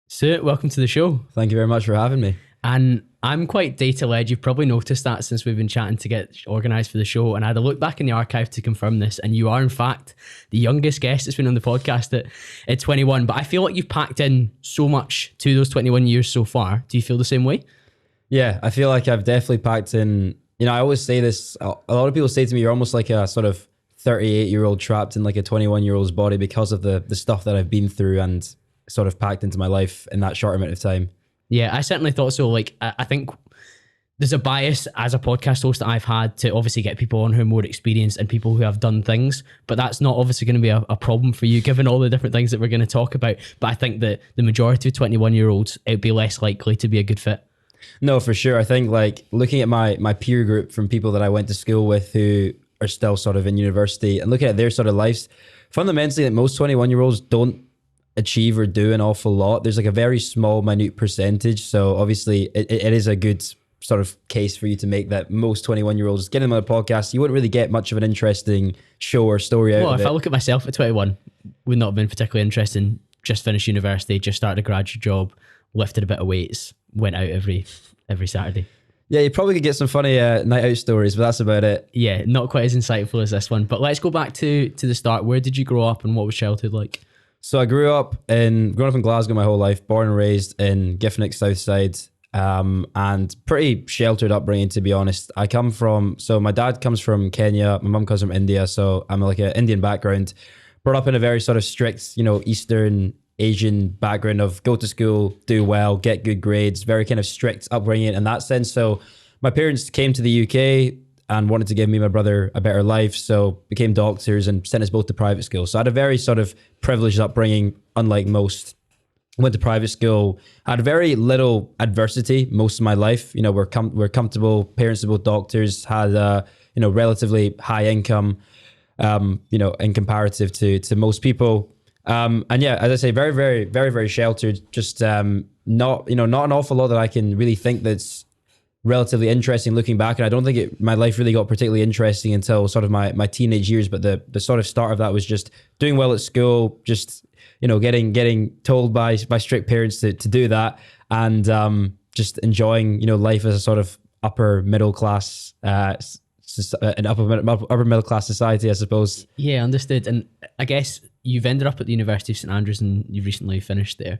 Suhit, welcome to the show. Thank you very much for having me. And I'm quite data led. You've probably noticed that since we've been chatting to get organised for the show. And I had a look back in the archive to confirm this. And you are, in fact, the youngest guest that's been on the podcast at 21. But I feel like you've packed in so much to those 21 years so far. Do you feel the same way? Yeah, I feel like I've definitely packed in, I always say this, a lot of people say to me, you're almost like a sort of 38-year-old trapped in like a 21-year-old's body because of the stuff that I've been through and sort of packed into my life in that short amount of time. Yeah, I certainly thought so. Like, I think there's a bias as a podcast host that I've had to obviously get people on who are more experienced and people who have done things, but that's not obviously going to be a problem for you given all the different things that we're going to talk about. But I think that the majority of 21-year-olds, it'd be less likely to be a good fit. No, for sure. I think like looking at my peer group from people that I went to school with who are still sort of in university and looking at their sort of lives, fundamentally that most 21-year-olds don't achieve or do an awful lot. There's like a very small, minute percentage. So obviously it is a good sort of case for you to make that most 21-year-olds get them on a podcast. You wouldn't really get much of an interesting show or story out of it. Well, if I look at myself at 21, would not have been particularly interesting. Just finished university, just started a graduate job, lifted a bit of weights, went out every Saturday. Yeah, you probably could get some funny night out stories, but that's about it. Yeah, not quite as insightful as this one. But let's go back to the start. Where did you grow up and what was childhood like? So I grew up in Glasgow my whole life, born and raised in Giffnock, Southside, and pretty sheltered upbringing, to be honest. So my dad comes from Kenya, my mum comes from India, so I'm like an Indian background. Brought up in a very sort of strict, Eastern Asian background of go to school, do well, get good grades, very kind of strict upbringing in that sense. So my parents came to the UK and wanted to give me and my brother a better life. So became doctors and sent us both to private school. So I had a very sort of privileged upbringing, unlike most. Went to private school, had very little adversity most of my life. We're comfortable, parents are both doctors, had relatively high income, in comparative to most people. And yeah, as I say, very, very, very, very sheltered. Just not an awful lot that I can really think that's relatively interesting looking back. And I don't think my life really got particularly interesting until sort of my teenage years. But the sort of start of that was just doing well at school, just, getting told by strict parents to do that, and just enjoying, life as a sort of upper middle class, an upper middle class society, I suppose. Yeah, understood. And I guess you've ended up at the University of St Andrews and you've recently finished there.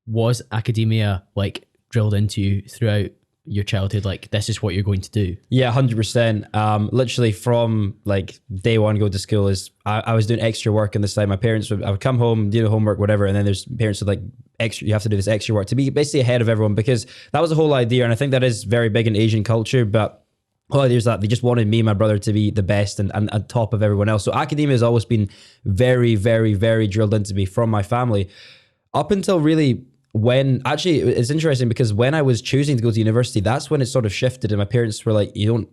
Was academia like drilled into you throughout your childhood, like this is what you're going to do? Yeah, 100%. Literally from like day one, go to school I was doing extra work on the side. I would come home, do the homework, whatever, and then there's parents would like you have to do this extra work to be basically ahead of everyone, because that was the whole idea. And I think that is very big in Asian culture, but the whole idea is that they just wanted me and my brother to be the best and on top of everyone else. So academia has always been very, very, very drilled into me from my family up until really it's interesting because when I was choosing to go to university, that's when it sort of shifted, and my parents were like, don't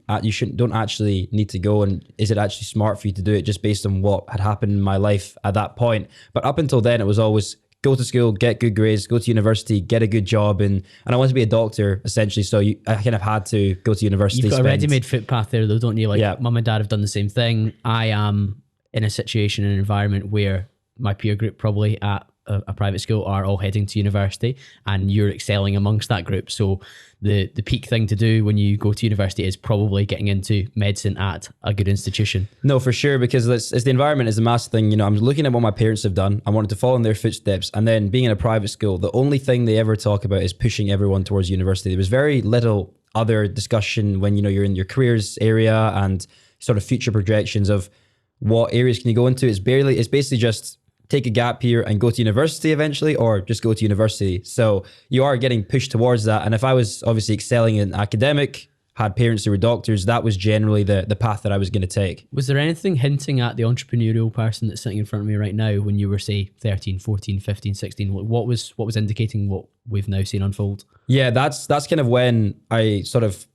actually need to go, and is it actually smart for you to do it, just based on what had happened in my life at that point. But up until then, it was always go to school, get good grades, go to university, get a good job, and I wanted to be a doctor essentially. So I kind of had to go to university. You've got a ready-made footpath there though, don't you? Like, yeah. Mum and dad have done the same thing. I am in a situation, an environment where my peer group probably at a private school are all heading to university, and you're excelling amongst that group. So the peak thing to do when you go to university is probably getting into medicine at a good institution. No, for sure, because it's the environment is a massive thing. I'm looking at what my parents have done. I wanted to follow in their footsteps, and then being in a private school, the only thing they ever talk about is pushing everyone towards university. There was very little other discussion when you're in your careers area and sort of future projections of what areas can you go into. It's basically just take a gap here and go to university eventually, or just go to university. So you are getting pushed towards that. And if I was obviously excelling in academic, had parents who were doctors, that was generally the path that I was going to take. Was there anything hinting at the entrepreneurial person that's sitting in front of me right now when you were, say, 13, 14, 15, 16? What was indicating what we've now seen unfold? Yeah, that's kind of when I sort of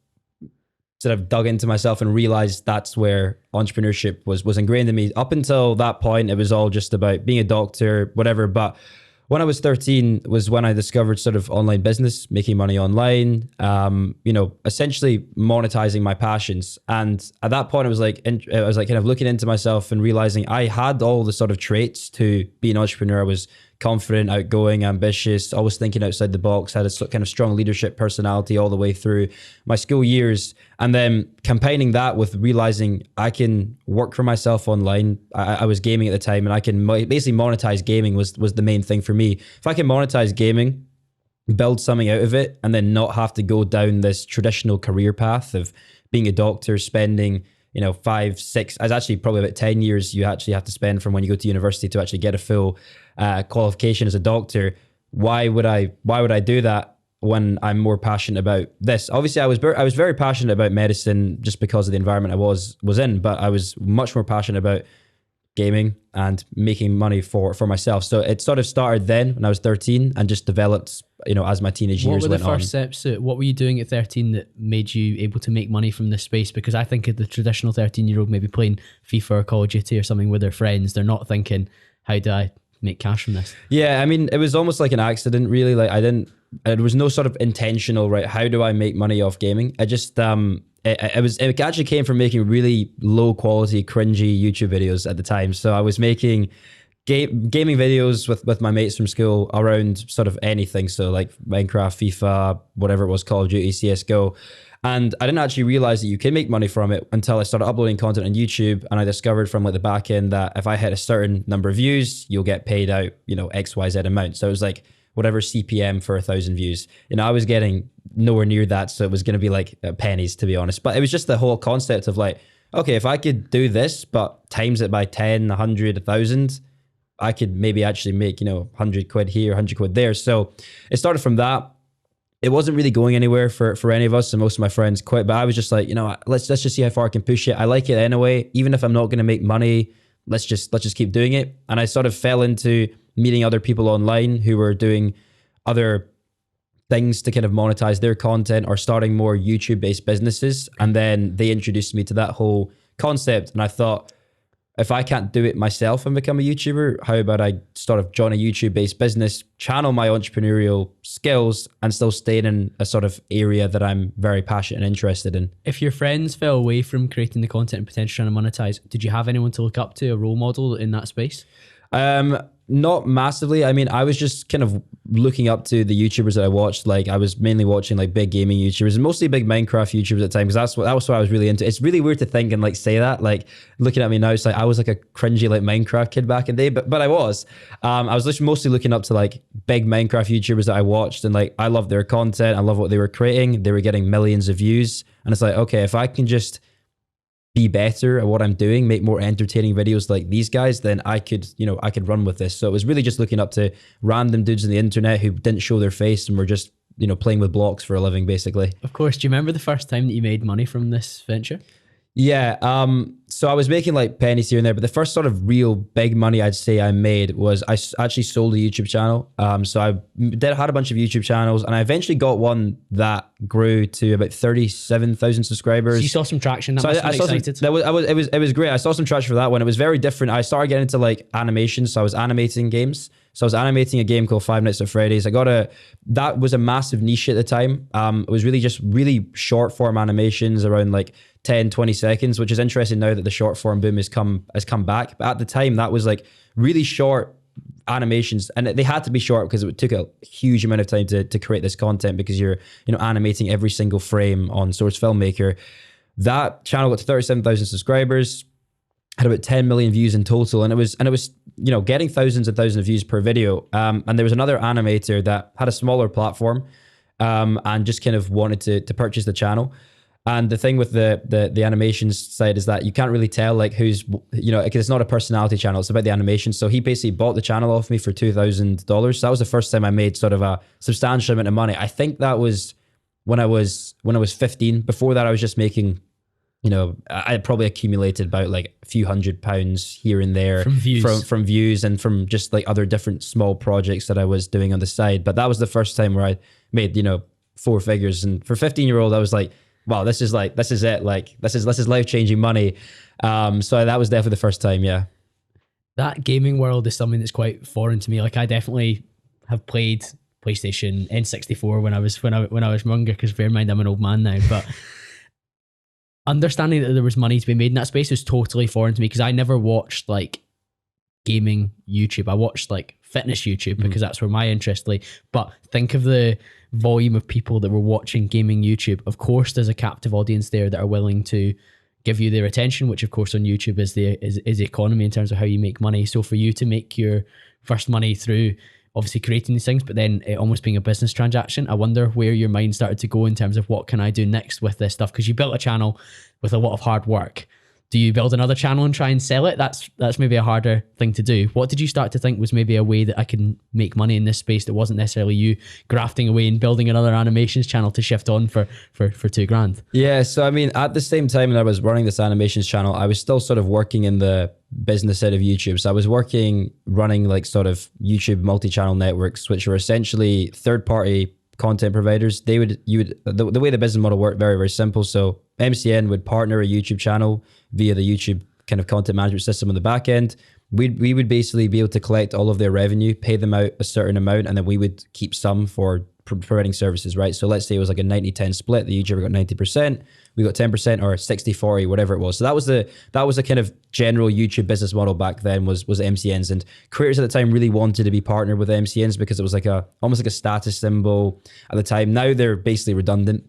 dug into myself and realized that's where entrepreneurship was ingrained in me. Up until that point, it was all just about being a doctor, whatever. But when I was 13 was when I discovered sort of online business, making money online, essentially monetizing my passions. And at that point, I was like kind of looking into myself and realizing I had all the sort of traits to be an entrepreneur. I was confident, outgoing, ambitious, always thinking outside the box, had a kind of strong leadership personality all the way through my school years. And then combining that with realizing I can work for myself online. I was gaming at the time, and I can basically monetize gaming was the main thing for me. If I can monetize gaming, build something out of it, and then not have to go down this traditional career path of being a doctor, spending 5, 6, as actually probably about 10 years you actually have to spend from when you go to university to actually get a full qualification as a doctor. Why would I do that when I'm more passionate about this? Obviously I was very passionate about medicine just because of the environment I was in, but I was much more passionate about gaming and making money for myself. So it sort of started then when I was 13 and just developed, as my teenage years went on. What were the first steps? What were you doing at 13 that made you able to make money from this space? Because I think of the traditional 13-year-old maybe playing FIFA or Call of Duty or something with their friends. They're not thinking, how do I make cash from this? Yeah, I mean, it was almost like an accident, really. Like there was no sort of intentional, right, how do I make money off gaming? I just, it actually came from making really low quality, cringy YouTube videos at the time. So I was making gaming videos with my mates from school around sort of anything. So like Minecraft, FIFA, whatever it was, Call of Duty, CSGO. And I didn't actually realize that you can make money from it until I started uploading content on YouTube. And I discovered from like the back end that if I hit a certain number of views, you'll get paid out, XYZ amount. So it was like whatever CPM for 1,000 views. I was getting nowhere near that. So it was going to be like pennies, to be honest. But it was just the whole concept of like, okay, if I could do this, but times it by 10, 100, 1,000, I could maybe actually make, 100 quid here, 100 quid there. So it started from that. It wasn't really going anywhere for any of us, and most of my friends quit. But I was just like, let's just see how far I can push it. I like it anyway. Even if I'm not going to make money, let's just keep doing it. And I sort of fell into meeting other people online who were doing other things to kind of monetize their content or starting more YouTube-based businesses. And then they introduced me to that whole concept. And I thought, if I can't do it myself and become a YouTuber, how about I sort of join a YouTube-based business, channel my entrepreneurial skills, and still stay in a sort of area that I'm very passionate and interested in. If your friends fell away from creating the content and potentially trying to monetize, did you have anyone to look up to, a role model in that space? Not massively. I mean, I was just kind of looking up to the YouTubers that I watched. Like I was mainly watching like big gaming YouTubers and mostly big Minecraft YouTubers at the time, because that was what I was really into. It's really weird to think and like say that, like looking at me now, it's like I was like a cringy like Minecraft kid back in the day, but I was mostly looking up to like big Minecraft YouTubers that I watched, and like I loved their content. I love what they were creating. They were getting millions of views, and it's like, okay, if I can just be better at what I'm doing, make more entertaining videos like these guys, then I could run with this. So it was really just looking up to random dudes on the internet who didn't show their face and were just, playing with blocks for a living, basically. Of course. Do you remember the first time that you made money from this venture? Yeah. So I was making like pennies here and there, but the first sort of real big money I'd say I made was I actually sold a YouTube channel. So I had a bunch of YouTube channels, and I eventually got one that grew to about 37,000 subscribers. So you saw some traction. That must have been excited. It was great. I saw some traction for that one. It was very different. I started getting into like animation. So I was animating games. So I was animating a game called Five Nights at Freddy's. That was a massive niche at the time. It was really just really short form animations around like 10, 20 seconds, which is interesting now that the short form boom has come back. But at the time, that was like really short animations, and they had to be short because it took a huge amount of time to create this content, because you're animating every single frame on Source Filmmaker. That channel got to 37,000 subscribers, had about 10 million views in total, and it was getting thousands and thousands of views per video. And there was another animator that had a smaller platform and just kind of wanted to purchase the channel. And the thing with the animations side is that you can't really tell like who's, because it's not a personality channel, it's about the animation. So he basically bought the channel off me for $2,000. So that was the first time I made sort of a substantial amount of money. I think that was when I was 15. Before that, I was just making, I probably accumulated about like a few £100 here and there from views and from just like other different small projects that I was doing on the side. But that was the first time where I made, 4 figures. And for 15-year-old, I was like, wow, this is it. Like this is life-changing money. So that was definitely the first time. Yeah. That gaming world is something that's quite foreign to me. Like I definitely have played PlayStation N64 when I was younger, because bear in mind I'm an old man now, but understanding that there was money to be made in that space was totally foreign to me, because I never watched like gaming YouTube. I watched like fitness YouTube because that's where my interest lay. But think of the volume of people that were watching gaming YouTube. Of course, there's a captive audience there that are willing to give you their attention, which of course on YouTube is the economy in terms of how you make money. So for you to make your first money through obviously creating these things, but then it almost being a business transaction, I wonder where your mind started to go in terms of what can I do next with this stuff? Because you built a channel with a lot of hard work. Do you build another channel and try and sell it? That's maybe a harder thing to do. What did you start to think was maybe a way that I can make money in this space that wasn't necessarily you grafting away and building another animations channel to shift on for $2,000? Yeah, so I mean, at the same time that I was running this animations channel, I was still sort of working in the business side of YouTube. So I was running like sort of YouTube multi-channel networks, which were essentially third-party content providers. The way the business model worked, very, very simple. So MCN would partner a YouTube channel via the YouTube kind of content management system on the back end. We would basically be able to collect all of their revenue, pay them out a certain amount, and then we would keep some for providing services, right? So let's say it was like a 90-10 split. The YouTuber got 90%, we got 10%, or 60-40, whatever it was. So that was the kind of general YouTube business model back then was MCNs, and creators at the time really wanted to be partnered with MCNs because it was like almost like a status symbol at the time. Now they're basically redundant.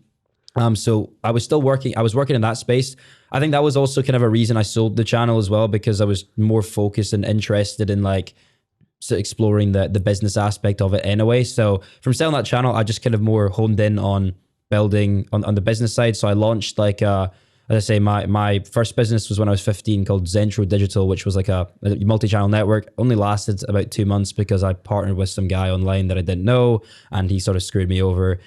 So I was working in that space. I think that was also kind of a reason I sold the channel as well, because I was more focused and interested in like exploring the business aspect of it anyway. So from selling that channel, I just kind of more honed in on building on the business side. So I launched like as I say, my first business was when I was 15 called Zentro Digital, which was like a multi-channel network. Only lasted about 2 months because I partnered with some guy online that I didn't know, and he sort of screwed me over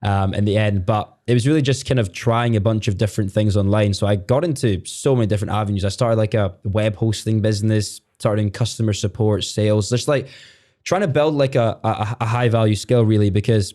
in the end. But it was really just kind of trying a bunch of different things online. So I got into so many different avenues. I started like a web hosting business, started in customer support, sales, just like trying to build like a high value skill really, because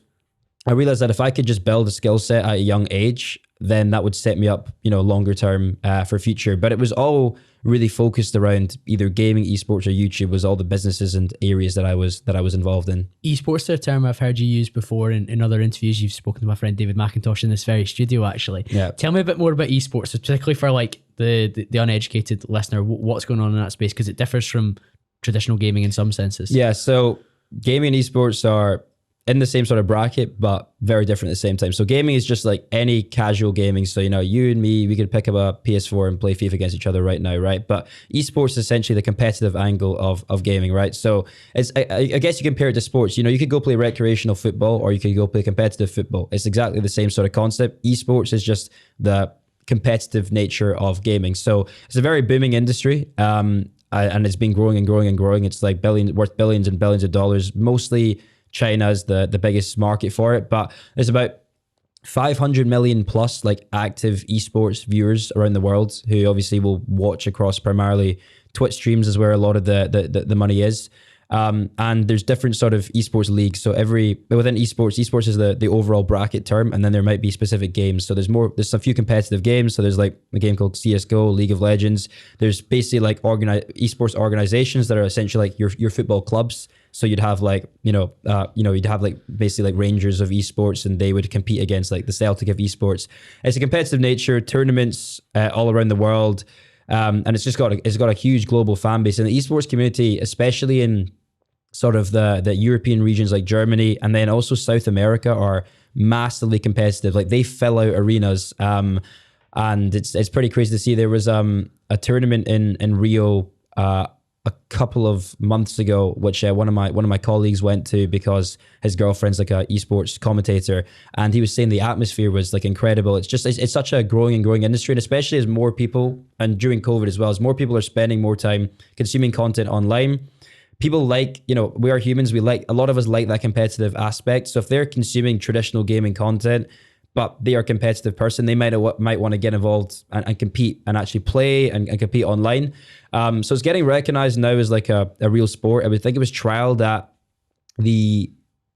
I realized that if I could just build a skill set at a young age, then that would set me up, longer term for future. But it was all really focused around either gaming, esports, or YouTube was all the businesses and areas that I was involved in. Esports are a term I've heard you use before in other interviews. You've spoken to my friend David McIntosh in this very studio, actually. Yeah. Tell me a bit more about esports, particularly for like the uneducated listener. What's going on in that space? Because it differs from traditional gaming in some senses. Yeah, so gaming and esports are in the same sort of bracket, but very different at the same time. So gaming is just like any casual gaming. So, you and me, we could pick up a PS4 and play FIFA against each other right now, right? But esports is essentially the competitive angle of gaming, right? So I guess you compare it to sports. You could go play recreational football or you could go play competitive football. It's exactly the same sort of concept. Esports is just the competitive nature of gaming. So it's a very booming industry. And it's been growing and growing and growing. It's like worth billions and billions of dollars. Mostly China's the biggest market for it, but there's about 500 million plus like active esports viewers around the world who obviously will watch across primarily Twitch streams is where a lot of the money is. And there's different sort of esports leagues. So within esports is the overall bracket term, and then there might be specific games. So there's a few competitive games. So there's like a game called CSGO, League of Legends. There's basically like esports organizations that are essentially like your football clubs. So you'd have like, you'd have like basically like Rangers of esports, and they would compete against like the Celtic of esports. It's a competitive nature, tournaments all around the world. And it's got a huge global fan base, and the esports community, especially in sort of the European regions like Germany and then also South America, are massively competitive. Like they fill out arenas, and it's pretty crazy to see. There was a tournament in Rio a couple of months ago, which one of my colleagues went to because his girlfriend's like a esports commentator, and he was saying the atmosphere was like incredible. It's such a growing industry, and especially as more people, and during COVID as well, as more people are spending more time consuming content online. People like, we are humans. A lot of us like that competitive aspect. So if they're consuming traditional gaming content, but they are a competitive person, they might want to get involved and compete and actually play and compete online. So it's getting recognized now as like a real sport. I would think it was trialed at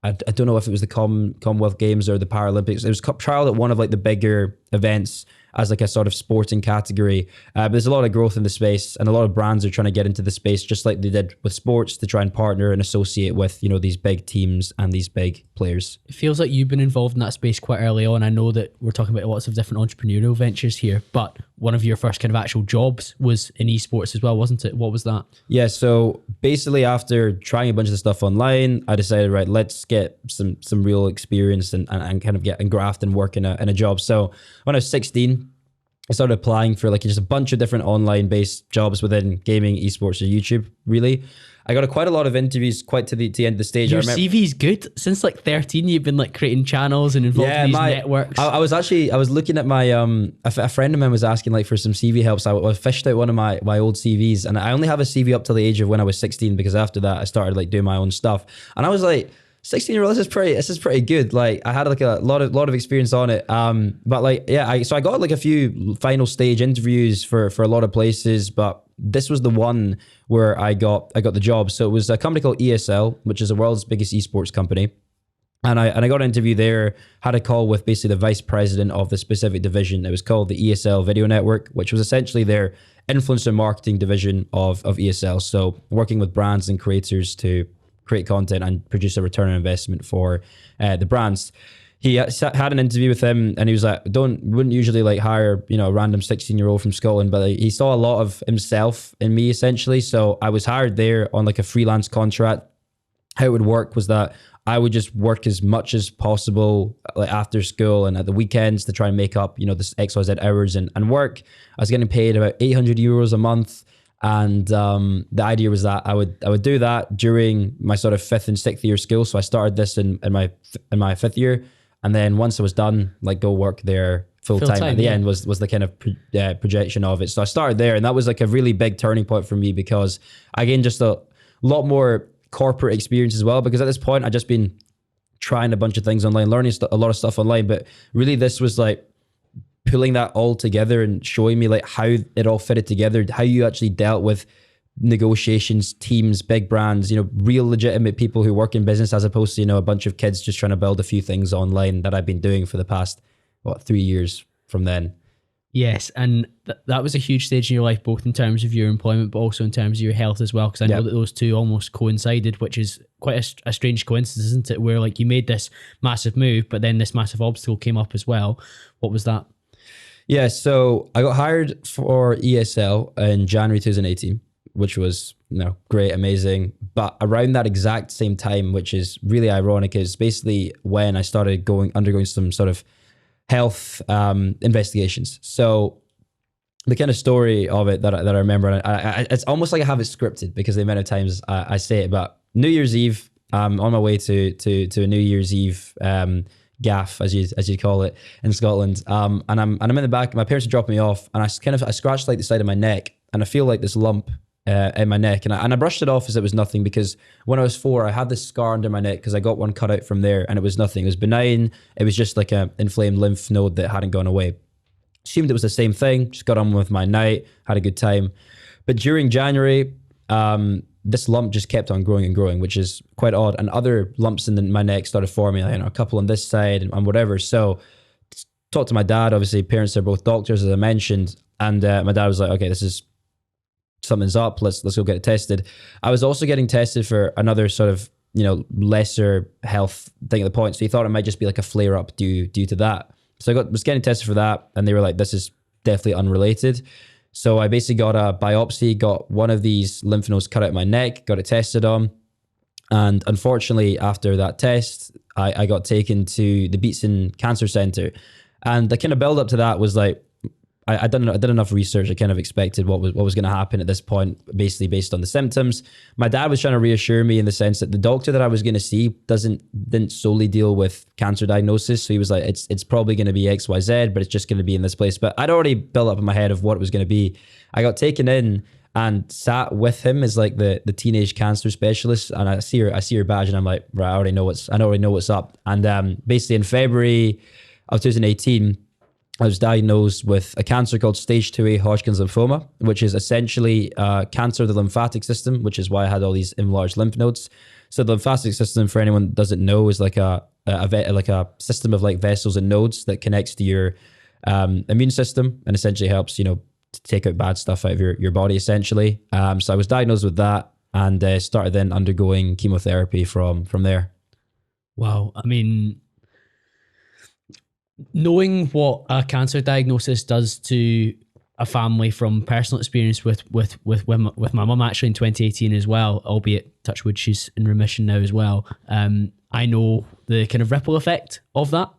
I don't know if it was the Commonwealth Games or the Paralympics. It was trialed at one of like the bigger events as like a sort of sporting category. But there's a lot of growth in the space, and a lot of brands are trying to get into the space just like they did with sports to try and partner and associate with, these big teams and these big players. It feels like you've been involved in that space quite early on. I know that we're talking about lots of different entrepreneurial ventures here, but one of your first kind of actual jobs was in esports as well, wasn't it? What was that? Yeah, so basically after trying a bunch of the stuff online, I decided, right, let's get some real experience and kind of get and graft and work in a job. So when I was 16, I started applying for like just a bunch of different online based jobs within gaming, esports, or YouTube, really. I got quite a lot of interviews quite to the end of the stage. Your CV's good. Since like 13, you've been like creating channels and involved in these networks. I was looking at my, a friend of mine was asking like for some CV help. So I fished out one of my old CVs, and I only have a CV up till the age of when I was 16, because after that I started like doing my own stuff. And I was like, 16-year-old, this is pretty good. Like I had like a lot of experience on it. But like, yeah, so I got like a few final stage interviews for a lot of places, but this was the one where I got the job. So it was a company called ESL, which is the world's biggest esports company. And I got an interview there, had a call with basically the vice president of the specific division. It was called the ESL Video Network, which was essentially their influencer marketing division of ESL. So working with brands and creators to create content and produce a return on investment for the brands. He had an interview with him, and he was like, wouldn't usually like hire, a random 16-year-old from Scotland, but like, he saw a lot of himself in me essentially. So I was hired there on like a freelance contract. How it would work was that I would just work as much as possible like after school and at the weekends to try and make up, this XYZ hours and work. I was getting paid about 800 euros a month. And the idea was that I would do that during my sort of 5th and 6th year school. So I started this in my 5th year, and then once I was done, like go work there full time. At the end was the kind of projection of it. So I started there, and that was like a really big turning point for me, because I gained just a lot more corporate experience as well. Because at this point, I'd just been trying a bunch of things online, learning a lot of stuff online, but really this was like pulling that all together and showing me like how it all fitted together, how you actually dealt with negotiations, teams, big brands, real legitimate people who work in business, as opposed to, a bunch of kids just trying to build a few things online that I've been doing for the past, 3 years from then. Yes, and that was a huge stage in your life, both in terms of your employment, but also in terms of your health as well, because I know that those two almost coincided, which is quite a strange coincidence, isn't it? Where like you made this massive move, but then this massive obstacle came up as well. What was that? Yeah, so I got hired for ESL in January 2018, which was great, amazing. But around that exact same time, which is really ironic, is basically when I started undergoing some sort of health investigations. So the kind of story of it that I remember, and it's almost like I have it scripted because the amount of times I say it. But New Year's Eve, on my way to a New Year's Eve gaff, as you call it in Scotland, and I'm in the back. My parents are dropping me off, and I scratched like the side of my neck, and I feel like this lump in my neck, and I brushed it off as it was nothing, because when I was 4, I had this scar under my neck because I got one cut out from there, and it was nothing. It was benign. It was just like an inflamed lymph node that hadn't gone away. Assumed it was the same thing. Just got on with my night, had a good time. But during January, this lump just kept on growing and growing, which is quite odd. And other lumps in my neck started forming, a couple on this side and whatever. So talked to my dad. Obviously, parents are both doctors, as I mentioned. And my dad was like, okay, something's up. Let's go get it tested. I was also getting tested for another sort of, lesser health thing at the point. So he thought it might just be like a flare up due to that. So I was getting tested for that. And they were like, this is definitely unrelated. So I basically got a biopsy, got one of these lymph nodes cut out of my neck, got it tested on. And unfortunately, after that test, I got taken to the Beatson Cancer Center. And the kind of build up to that was like, I did enough research. I kind of expected what was going to happen at this point, basically based on the symptoms. My dad was trying to reassure me in the sense that the doctor that I was going to see didn't solely deal with cancer diagnosis. So he was like, it's probably going to be XYZ, but it's just going to be in this place. But I'd already built up in my head of what it was going to be. I got taken in and sat with him as like the teenage cancer specialist, and I see her badge, and I'm like, right, I already know what's up. And basically in February of 2018. I was diagnosed with a cancer called stage 2A Hodgkin's lymphoma, which is essentially cancer of the lymphatic system, which is why I had all these enlarged lymph nodes. So the lymphatic system, for anyone that doesn't know, is like a system of like vessels and nodes that connects to your immune system and essentially helps, to take out bad stuff out of your body, essentially. So I was diagnosed with that and started then undergoing chemotherapy from there. Wow. I mean, knowing what a cancer diagnosis does to a family from personal experience with my mum actually in 2018 as well, albeit touch wood, she's in remission now as well. I know the kind of ripple effect of that,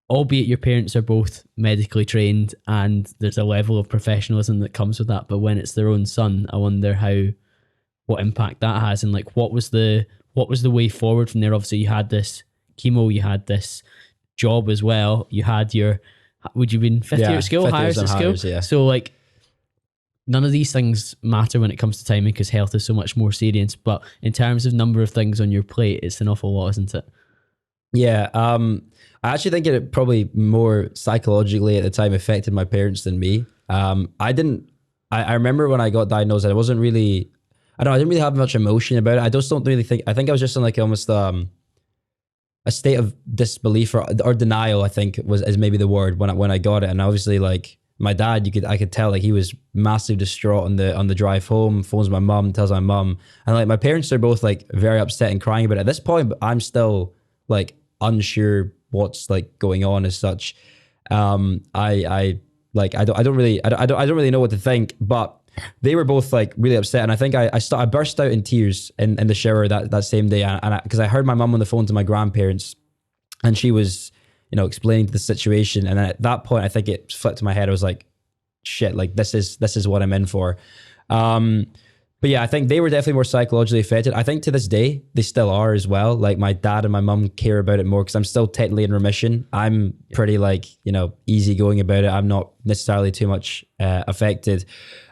albeit your parents are both medically trained and there's a level of professionalism that comes with that. But when it's their own son, I wonder what impact that has, and like what was the way forward from there. Obviously you had this chemo, you had this job as well, you had your, would you been fifth year at school, hires at school? Yeah. So like none of these things matter when it comes to timing because health is so much more serious. But in terms of number of things on your plate, it's an awful lot, isn't it? Yeah. I actually think it probably more psychologically at the time affected my parents than me. I remember when I got diagnosed, I didn't really have much emotion about it. I think I was just in like almost a state of disbelief or denial, I think is maybe the word when I got it. And obviously like my dad, I could tell like he was massively distraught on the drive home, phones my mum, tells my mum, and like my parents are both like very upset and crying about it. At this point, I'm still like unsure what's like going on as such. I don't really know what to think, but they were both like really upset, and I think I burst out in tears in the shower that same day, and because I heard my mum on the phone to my grandparents, and she was, you know, explaining the situation, and at that point I think it flipped to my head. I was like, shit, like this is what I'm in for. But yeah, I think they were definitely more psychologically affected. I think to this day they still are as well. Like my dad and my mum care about it more because I'm still technically in remission. I'm pretty like, you know, easygoing about it. I'm not necessarily too much affected.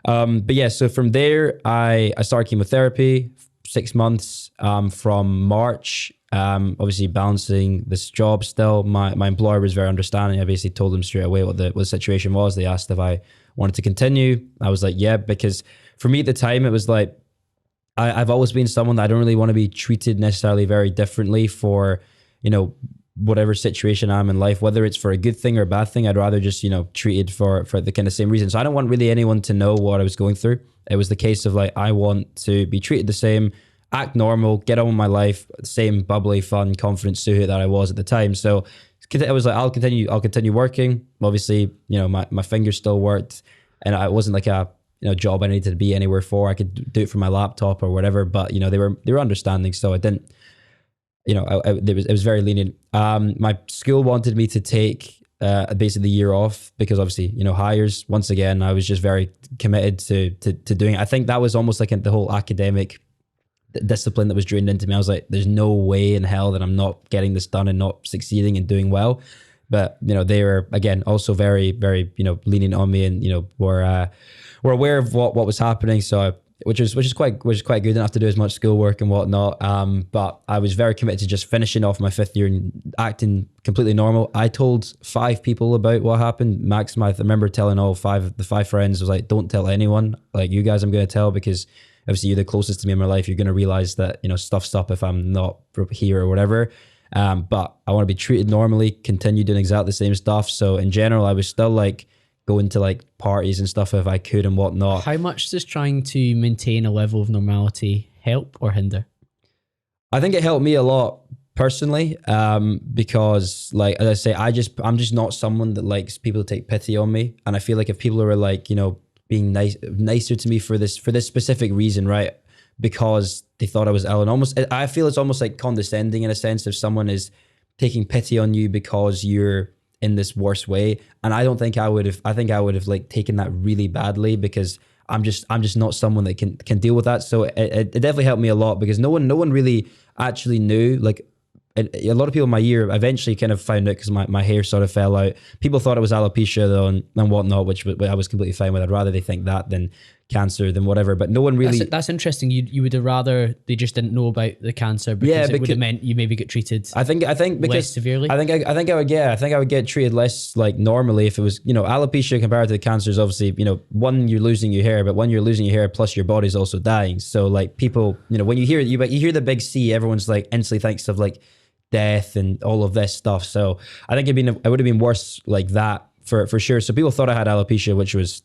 But yeah, so from there I started chemotherapy, 6 months from March. Obviously balancing this job still. My employer was very understanding. I basically told them straight away what the situation was. They asked if I wanted to continue. I was like, yeah, because for me at the time, it was like, I've always been someone that I don't really want to be treated necessarily very differently for, you know, whatever situation I'm in life, whether it's for a good thing or a bad thing. I'd rather just, you know, treated for the kind of same reason. So I don't want really anyone to know what I was going through. It was the case of like, I want to be treated the same, act normal, get on with my life, same bubbly, fun, confident Suhit that I was at the time. So it was like, I'll continue working. Obviously, you know, my fingers still worked, and it wasn't like a, you know, job I needed to be anywhere for. I could do it from my laptop or whatever, but you know, they were understanding. So I didn't, you know, it was very lenient. My school wanted me to take basically the year off because obviously, you know, hires, once again, I was just very committed to doing it. I think that was almost like the whole academic discipline that was drained into me. I was like, there's no way in hell that I'm not getting this done and not succeeding and doing well. But, you know, they were, again, also very, very, you know, lenient on me, and, you know, were aware of what was happening. So, which is quite good. Didn't have to do as much schoolwork and whatnot. But I was very committed to just finishing off my 5th year and acting completely normal. I told 5 people about what happened. Max, I remember telling the 5 friends, I was like, don't tell anyone. Like, you guys, I'm going to tell, because obviously you're the closest to me in my life. You're going to realize that, you know, stuff's up if I'm not here or whatever. But I want to be treated normally, continue doing exactly the same stuff. So in general, I was still like going to like parties and stuff if I could and whatnot. How much does trying to maintain a level of normality help or hinder? I think it helped me a lot personally, because like, as I say, I'm just not someone that likes people to take pity on me. And I feel like if people are like, you know, being nicer to me for this specific reason, right? Because they thought I was ill, and I feel it's almost like condescending in a sense if someone is taking pity on you because you're in this worse way. And I don't think I would have. I think I would have like taken that really badly, because I'm just not someone that can deal with that. So it definitely helped me a lot, because no one really actually knew. Like, a lot of people in my year eventually kind of found out because my hair sort of fell out. People thought it was alopecia though and whatnot, which I was completely fine with. I'd rather they think that than cancer than whatever. But no one really. That's interesting. You would have rather they just didn't know about the cancer, because it would have meant you maybe get treated. I think because less severely. I think I would get treated less like normally if it was, you know, alopecia compared to the cancer is obviously, you know, one, you're losing your hair, but when you're losing your hair plus your body's also dying. So like people, you know, when you hear the big C, everyone's like instantly thinks of like death and all of this stuff. So I think it would have been worse like that for sure. So people thought I had alopecia, which was,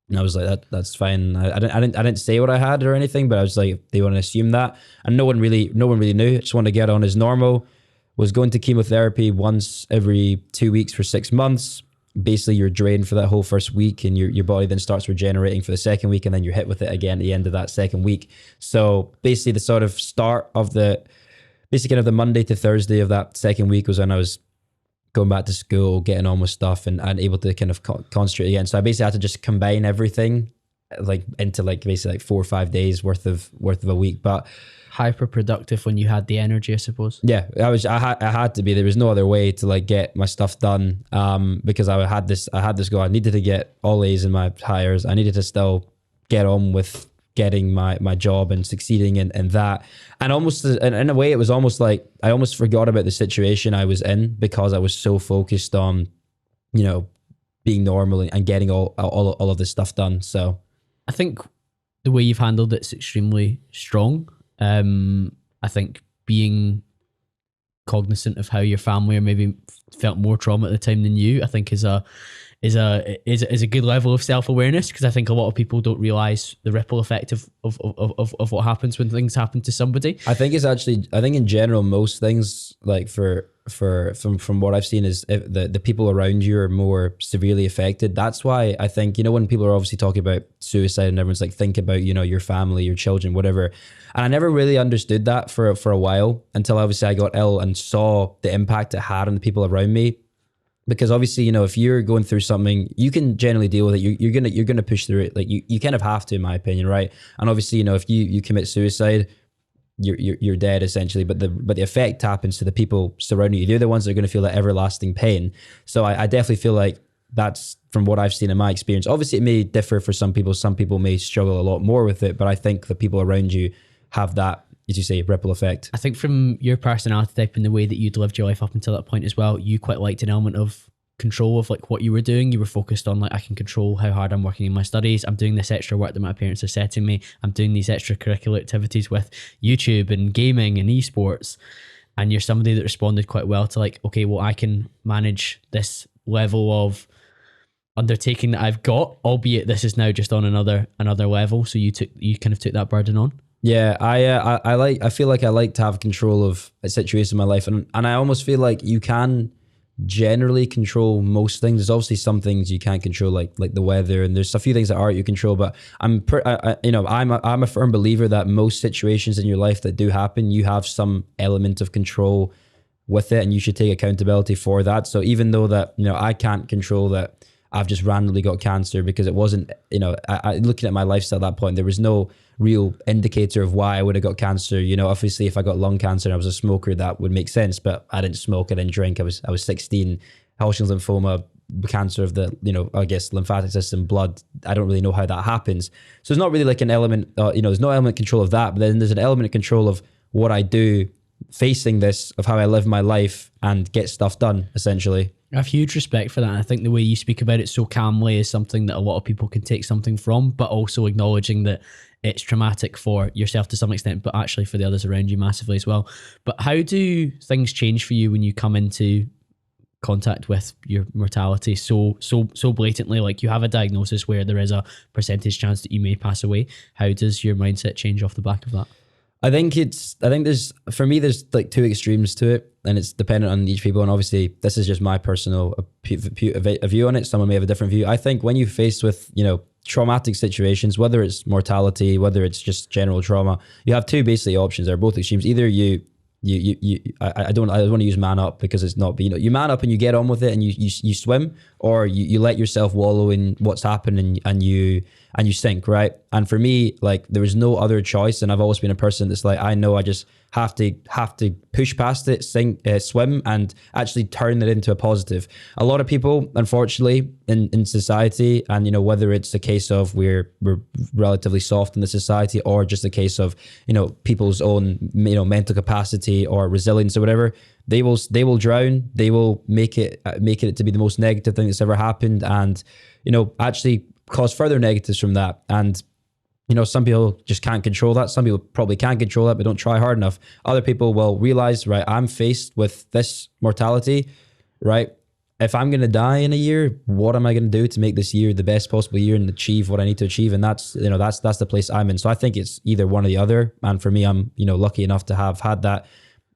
and I was like, that's fine. I didn't say what I had or anything, but I was like, they want to assume that, and no one really knew. I just wanted to get on as normal. Was going to chemotherapy once every 2 weeks for 6 months. basically you're drained for that whole first week, and your body then starts regenerating for the second week, and then you're hit with it again at the end of that second week. So basically the sort of start of basically kind of the Monday to Thursday of that second week was when I was going back to school, getting on with stuff, and able to kind of concentrate again. So I basically had to just combine everything like into like basically like 4 or 5 days worth of a week. But hyper productive when you had the energy, I suppose. Yeah, I had to be. There was no other way to like get my stuff done, because I had this goal. I needed to get all A's in my hires. I needed to still get on with getting my job and succeeding in that. And almost in a way, it was almost like I almost forgot about the situation I was in because I was so focused on, you know, being normal and getting all of this stuff done. So I think the way you've handled it's extremely strong. I think being cognizant of how your family or maybe felt more trauma at the time than you, I think is a good level of self-awareness, because I think a lot of people don't realize the ripple effect of what happens when things happen to somebody. I think in general, most things like from what I've seen is the people around you are more severely affected. That's why I think, you know, when people are obviously talking about suicide and everyone's like, think about, you know, your family, your children, whatever. And I never really understood that for a while until obviously I got ill and saw the impact it had on the people around me. Because obviously, you know, if you're going through something, you can generally deal with it. You're gonna push through it. Like you kind of have to, in my opinion, right? And obviously, you know, if you commit suicide, you're dead essentially. But the effect happens to the people surrounding you. They're the ones that are going to feel that everlasting pain. So I definitely feel like that's from what I've seen in my experience. Obviously, it may differ for some people. Some people may struggle a lot more with it. But I think the people around you have that, as you say, ripple effect. I think from your personality type and the way that you'd lived your life up until that point as well, you quite liked an element of control of like what you were doing. You were focused on like, I can control how hard I'm working in my studies. I'm doing this extra work that my parents are setting me. I'm doing these extracurricular activities with YouTube and gaming and esports. And you're somebody that responded quite well to like, okay, well, I can manage this level of undertaking that I've got, albeit this is now just on another level. So you kind of took that burden on. Yeah, I feel like I like to have control of a situation in my life, and I almost feel like you can generally control most things. There's obviously some things you can't control, like the weather, and there's a few things that are you control. But I'm a firm believer that most situations in your life that do happen, you have some element of control with it, and you should take accountability for that. So even though that, you know, I can't control that I've just randomly got cancer, because it wasn't, you know, I looking at my lifestyle at that point, there was no real indicator of why I would have got cancer. You know, obviously if I got lung cancer and I was a smoker, that would make sense, but I didn't smoke, I didn't drink. I was 16, Hodgkin's lymphoma, cancer of the, you know, I guess lymphatic system, blood. I don't really know how that happens. So there's not really like an element, you know, there's no element of control of that, but then there's an element of control of what I do facing this, of how I live my life and get stuff done, essentially. I have huge respect for that. And I think the way you speak about it so calmly is something that a lot of people can take something from, but also acknowledging that it's traumatic for yourself to some extent, but actually for the others around you massively as well. But how do things change for you when you come into contact with your mortality so blatantly? Like, you have a diagnosis where there is a percentage chance that you may pass away. How does your mindset change off the back of that? I think there's like two extremes to it, and it's dependent on each people. And obviously this is just my personal view on it. Someone may have a different view. I think when you're faced with, you know, traumatic situations, whether it's mortality, whether it's just general trauma, you have two basically options. They're both extremes. Either I don't want to use man up, because it's not, but you know, you man up and you get on with it and you swim, or you let yourself wallow in what's happened and you sink, right? And for me, like, there was no other choice, and I've always been a person that's like, I know I just have to push past it, swim, and actually turn it into a positive. A lot of people, unfortunately, in society, and you know, whether it's a case of we're relatively soft in the society, or just a case of, you know, people's own, you know, mental capacity or resilience or whatever, they will drown. They will make it to be the most negative thing that's ever happened, and you know, actually cause further negatives from that. And you know, some people just can't control that. Some people probably can control that, but don't try hard enough. Other people will realize, right, I'm faced with this mortality, right? If I'm going to die in a year, what am I going to do to make this year the best possible year and achieve what I need to achieve? And that's, you know, that's the place I'm in. So I think it's either one or the other. And for me, I'm, you know, lucky enough to have had that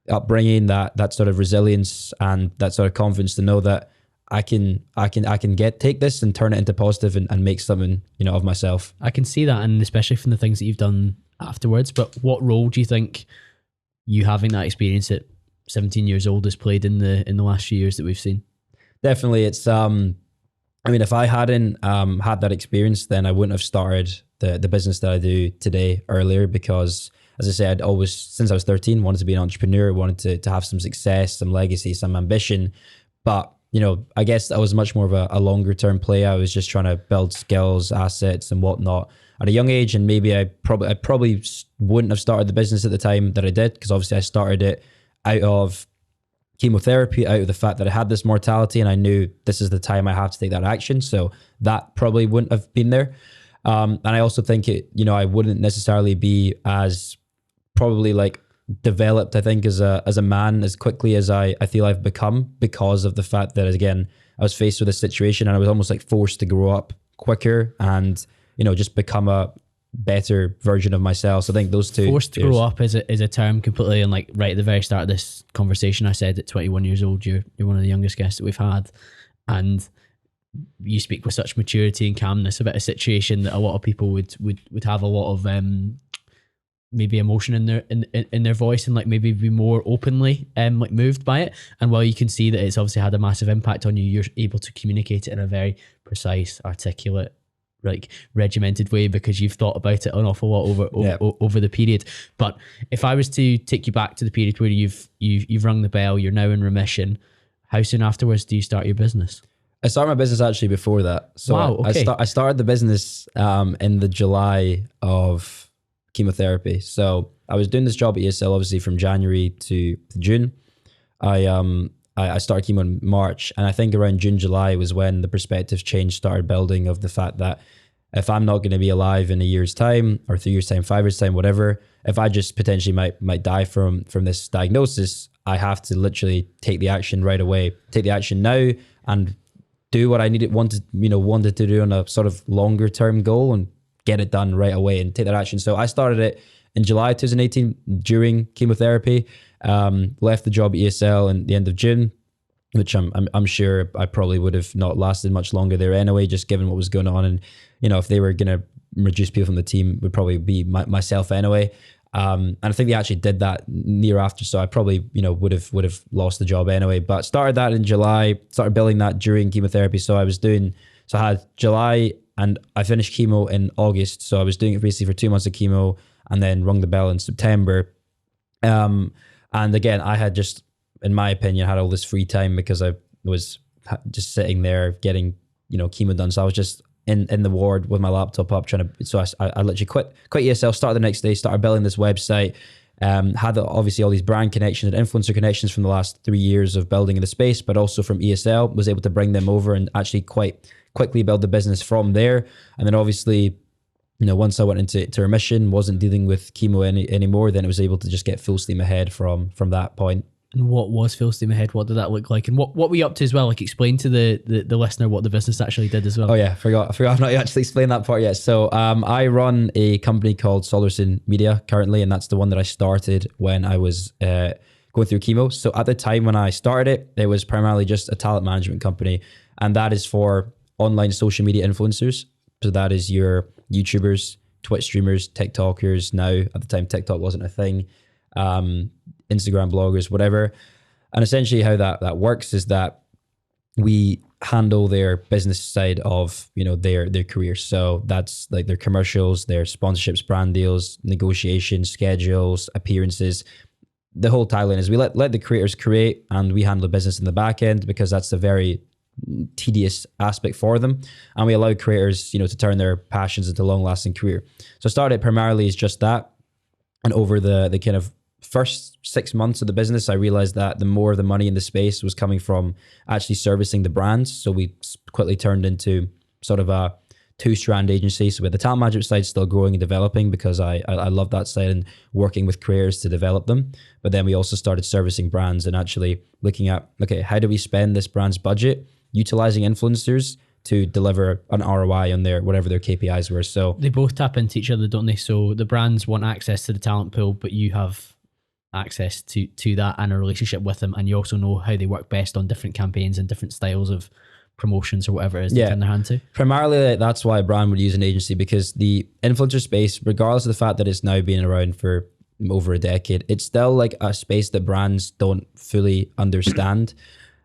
upbringing, that sort of resilience and that sort of confidence to know that I can take this and turn it into positive and make something, you know, of myself. I can see that, and especially from the things that you've done afterwards. But what role do you think you having that experience at 17 years old has played in the last few years that we've seen? Definitely, it's I mean, if I hadn't had that experience, then I wouldn't have started the business that I do today earlier, because as I said, I'd always, since I was 13, wanted to be an entrepreneur, wanted to have some success, some legacy, some ambition. But, you know, I guess I was much more of a longer term player. I was just trying to build skills, assets and whatnot at a young age. And maybe I probably wouldn't have started the business at the time that I did, because obviously I started it out of chemotherapy, out of the fact that I had this mortality and I knew this is the time I have to take that action. So that probably wouldn't have been there. And I also think I wouldn't necessarily be as probably like developed, I think, as a man as quickly as I feel I've become, because of the fact that, again, I was faced with a situation and I was almost like forced to grow up quicker and, you know, just become a better version of myself. So I think those two. Forced to grow up is a term completely, and like right at the very start of this conversation, I said at 21 years old, you're one of the youngest guests that we've had, and you speak with such maturity and calmness about a situation that a lot of people would have a lot of maybe emotion in their voice, and like maybe be more openly like moved by it. And while you can see that it's obviously had a massive impact on you, you're able to communicate it in a very precise, articulate, like regimented way, because you've thought about it an awful lot over the period. But if I was to take you back to the period where you've rung the bell, you're now in remission, how soon afterwards do you start your business? I started my business actually before that. So wow, okay. I started the business in the July of chemotherapy. So I was doing this job at ESL obviously from January to June. I started chemo in March, and I think around June, July was when the perspective change started building, of the fact that if I'm not going to be alive in a year's time or 3 years time, 5 years time, whatever, if I just potentially might die from this diagnosis, I have to literally take the action right away, take the action now, and do what I wanted to do on a sort of longer term goal, and get it done right away and take that action. So I started it in July 2018 during chemotherapy. Left the job at ESL in the end of June, which I'm sure I probably would have not lasted much longer there anyway, just given what was going on. And, you know, if they were going to reduce people from the team, it would probably be myself anyway. And I think they actually did that near after, so I probably, you know, would have lost the job anyway. But started that in July, started building that during chemotherapy. So I had July and I finished chemo in August. So I was doing it basically for 2 months of chemo, and then rung the bell in September. And again, I had just, in my opinion, had all this free time because I was just sitting there getting, you know, chemo done. So I was just in the ward with my laptop up trying to, so I literally quit ESL, started the next day, started building this website, had obviously all these brand connections and influencer connections from the last 3 years of building in the space, but also from ESL, was able to bring them over and actually quite quickly build the business from there. And then obviously, you know, once I went into remission, wasn't dealing with chemo anymore, then it was able to just get full steam ahead from that point. And what was full steam ahead? What did that look like? And what were you up to as well? Like, explain to the listener what the business actually did as well. Oh yeah, I forgot I've not actually explained that part yet. So I run a company called Saulderson Media currently, and that's the one that I started when I was going through chemo. So at the time when I started it was primarily just a talent management company, and that is for online social media influencers. So that is your YouTubers, Twitch streamers, TikTokers. Now, at the time, TikTok wasn't a thing. Instagram bloggers, whatever. And essentially how that works is that we handle their business side of, you know, their career. So that's like their commercials, their sponsorships, brand deals, negotiations, schedules, appearances. The whole tagline is we let the creators create, and we handle the business in the back end, because that's a very tedious aspect for them, and we allow creators, you know, to turn their passions into long-lasting career. So I started primarily as just that, and over the kind of first 6 months of the business, I realized that the more of the money in the space was coming from actually servicing the brands. So we quickly turned into sort of a two-strand agency. So with the talent management side still growing and developing, because I love that side and working with creators to develop them. But then we also started servicing brands and actually looking at, okay, how do we spend this brand's budget utilizing influencers to deliver an ROI on their whatever their KPIs were. So they both tap into each other, don't they? So the brands want access to the talent pool, but you have access to that and a relationship with them, and you also know how they work best on different campaigns and different styles of promotions or whatever it is they turn their hand to. Primarily, that's why a brand would use an agency, because the influencer space, regardless of the fact that it's now been around for over a decade, it's still like a space that brands don't fully understand.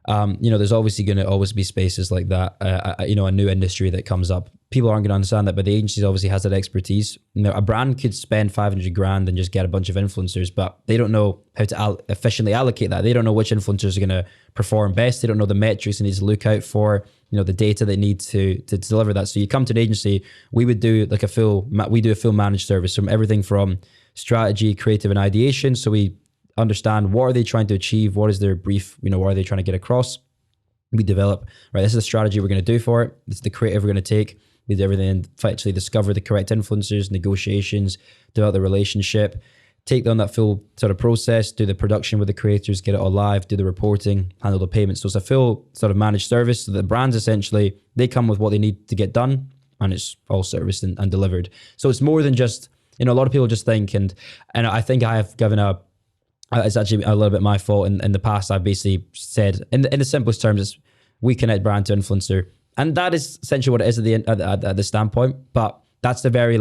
There's obviously going to always be spaces like that, a new industry that comes up. People aren't going to understand that, but the agency obviously has that expertise. A brand could spend 500 grand and just get a bunch of influencers, but they don't know how to efficiently allocate that. They don't know which influencers are going to perform best. They don't know the metrics they need to look out for, the data they need to deliver that. So you come to an agency, we do a full managed service, from everything from strategy, creative, and ideation. So we understand, what are they trying to achieve? What is their brief? What are they trying to get across? We develop, right, this is the strategy we're going to do for it. This is the creative we're going to take. We do everything and actually discover the correct influencers, negotiations, develop the relationship, take on that full sort of process, do the production with the creators, get it all live, do the reporting, handle the payments. So it's a full sort of managed service. So the brands, essentially, they come with what they need to get done, and it's all serviced and delivered. So it's more than just, a lot of people just think, and I think I have given it's actually a little bit my fault. In the past, I've basically said, in the simplest terms, it's we connect brand to influencer. And that is essentially what it is at the standpoint. But that's the very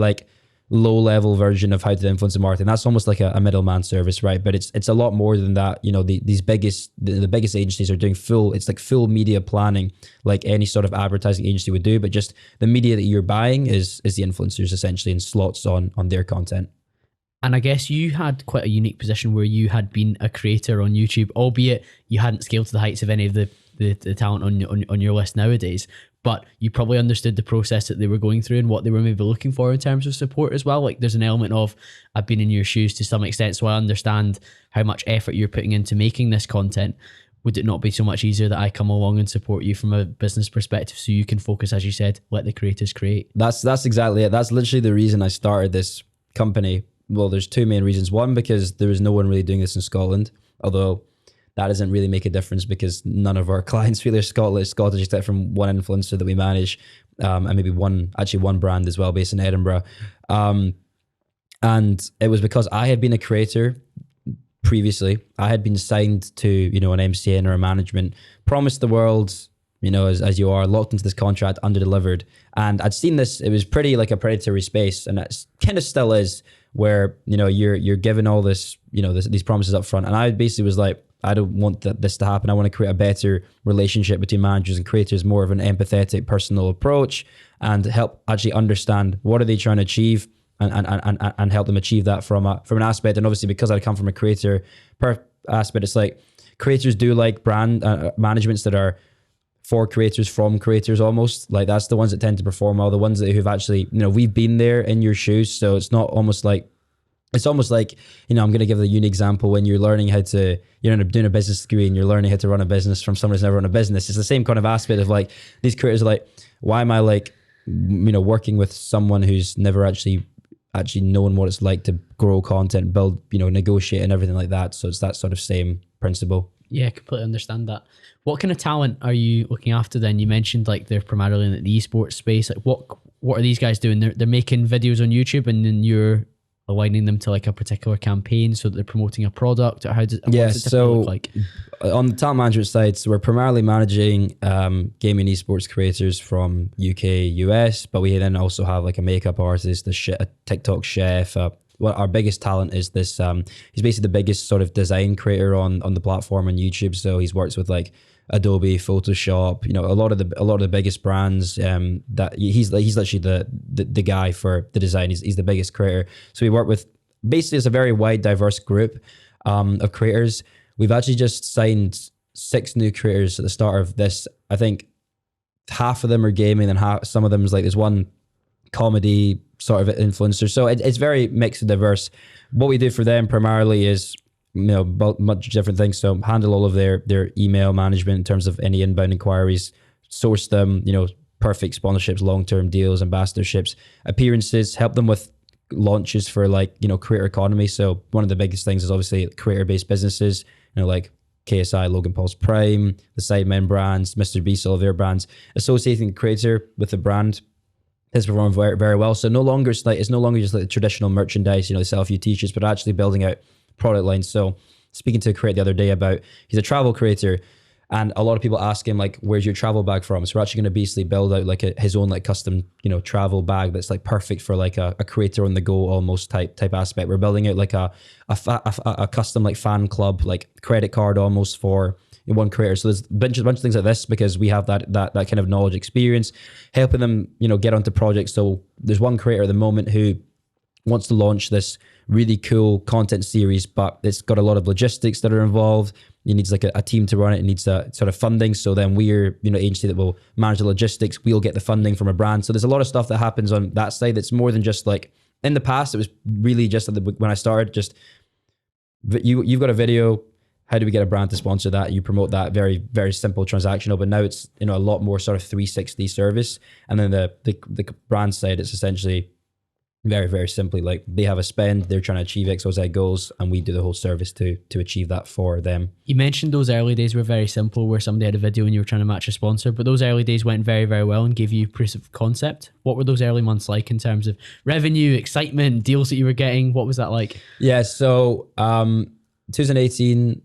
low level version of how to do influencer marketing. That's almost like a middleman service, right? But it's a lot more than that. The biggest agencies are doing full media planning, like any sort of advertising agency would do. But just the media that you're buying is the influencers, essentially, and slots on their content. And I guess you had quite a unique position where you had been a creator on YouTube, albeit you hadn't scaled to the heights of any of the talent on your list nowadays, but you probably understood the process that they were going through and what they were maybe looking for in terms of support as well. Like, there's an element of, I've been in your shoes to some extent, so I understand how much effort you're putting into making this content. Would it not be so much easier that I come along and support you from a business perspective, so you can focus, as you said, let the creators create? That's exactly it. That's literally the reason I started this company. Well, there's two main reasons. One, because there was no one really doing this in Scotland, although that doesn't really make a difference because none of our clients really are Scottish, except from one influencer that we manage, and maybe one brand as well based in Edinburgh. And it was because I had been a creator previously. I had been signed to, an MCN or a management, promised the world, as you are, locked into this contract, under-delivered. And I'd seen this, it was pretty like a predatory space, and it kind of still is, where, you're given all this, these promises up front. And I basically was like, I don't want this to happen. I want to create a better relationship between managers and creators, more of an empathetic, personal approach, and help actually understand what are they trying to achieve, and help them achieve that from an aspect. And obviously, because I come from a creator aspect, it's like creators do like brand managements that are for creators, from creators, almost. Like, that's the ones that tend to perform well, the ones who've actually, we've been there in your shoes. So it's not almost like, it's almost like, I'm going to give a unique example. When you're learning how to, you're doing a business degree and you're learning how to run a business from someone who's never run a business. It's the same kind of aspect of like, these creators are like, why am I working with someone who's never actually known what it's like to grow content, build, negotiate and everything like that. So it's that sort of same principle. Yeah, I completely understand that. What kind of talent are you looking after then? You mentioned they're primarily in the esports space. Like, what are these guys doing? They're making videos on YouTube, and then you're aligning them to a particular campaign, so that they're promoting a product, or what's it look like? On the talent management side, so we're primarily managing gaming esports creators from UK, US, but we then also have a makeup artist, a TikTok chef. Our biggest talent is this. He's basically the biggest sort of design creator on the platform on YouTube. So he's worked with Adobe, Photoshop, a lot of the biggest brands. That he's literally the guy for the design. He's the biggest creator. So we work with, basically, it's a very wide, diverse group of creators. We've actually just signed 6 new creators at the start of this. I think half of them are gaming, and some of them is there's one comedy sort of influencer. So it's very mixed and diverse. What we do for them primarily is, much different things. So handle all of their email management in terms of any inbound inquiries, source them, perfect sponsorships, long-term deals, ambassadorships, appearances, help them with launches for creator economy. So one of the biggest things is obviously creator-based businesses, like KSI, Logan Paul's Prime, the Sidemen brands, Mr. Beast, all of their brands, associating the creator with the brand has performed very, very well. So it's no longer just the traditional merchandise, they sell a few t-shirts, but actually building out product line. So speaking to a creator the other day about, he's a travel creator, and a lot of people ask him like, where's your travel bag from? So we're actually going to basically build out like his own like custom, travel bag that's like perfect for like a creator on the go almost type aspect. We're building out like a custom like fan club, like credit card almost for one creator. So there's a bunch of things like this because we have that kind of knowledge experience, helping them, get onto projects. So there's one creator at the moment who wants to launch this really cool content series, but it's got a lot of logistics that are involved. He needs like a team to run it. It needs a sort of funding. So then we're, agency that will manage the logistics. We'll get the funding from a brand. So there's a lot of stuff that happens on that side that's more than just like, in the past, it was really just when I started, just you've got a video. How do we get a brand to sponsor that? You promote that, very, very simple transactional, but now it's, a lot more sort of 360 service. And then the brand side, it's essentially very, very simply like they have a spend, they're trying to achieve X, Y, Z goals, and we do the whole service to achieve that for them. You mentioned those early days were very simple, where somebody had a video and you were trying to match a sponsor, but those early days went very, very well and gave you proof of concept. What were those early months like in terms of revenue, excitement, deals that you were getting? What was that like? Yeah, so 2018,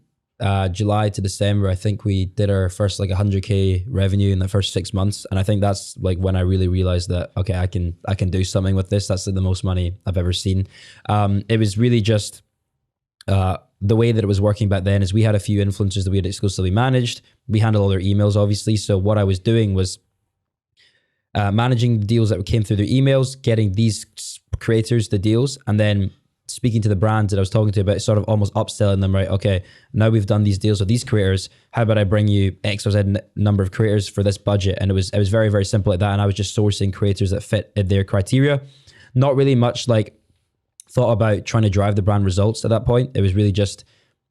July to December, I think we did our first like 100K revenue in the first 6 months. And I think that's like when I really realized that, okay, I can do something with this. That's like the most money I've ever seen. It was really just the way that it was working back then is we had a few influencers that we had exclusively managed. We handled all their emails, obviously. So what I was doing was managing the deals that came through their emails, getting these creators the deals, and then speaking to the brands that I was talking to about sort of almost upselling them, right? Okay, now we've done these deals with these creators. How about I bring you X or Z number of creators for this budget? And it was very, very simple like that. And I was just sourcing creators that fit their criteria. Not really much like thought about trying to drive the brand results at that point. It was really just,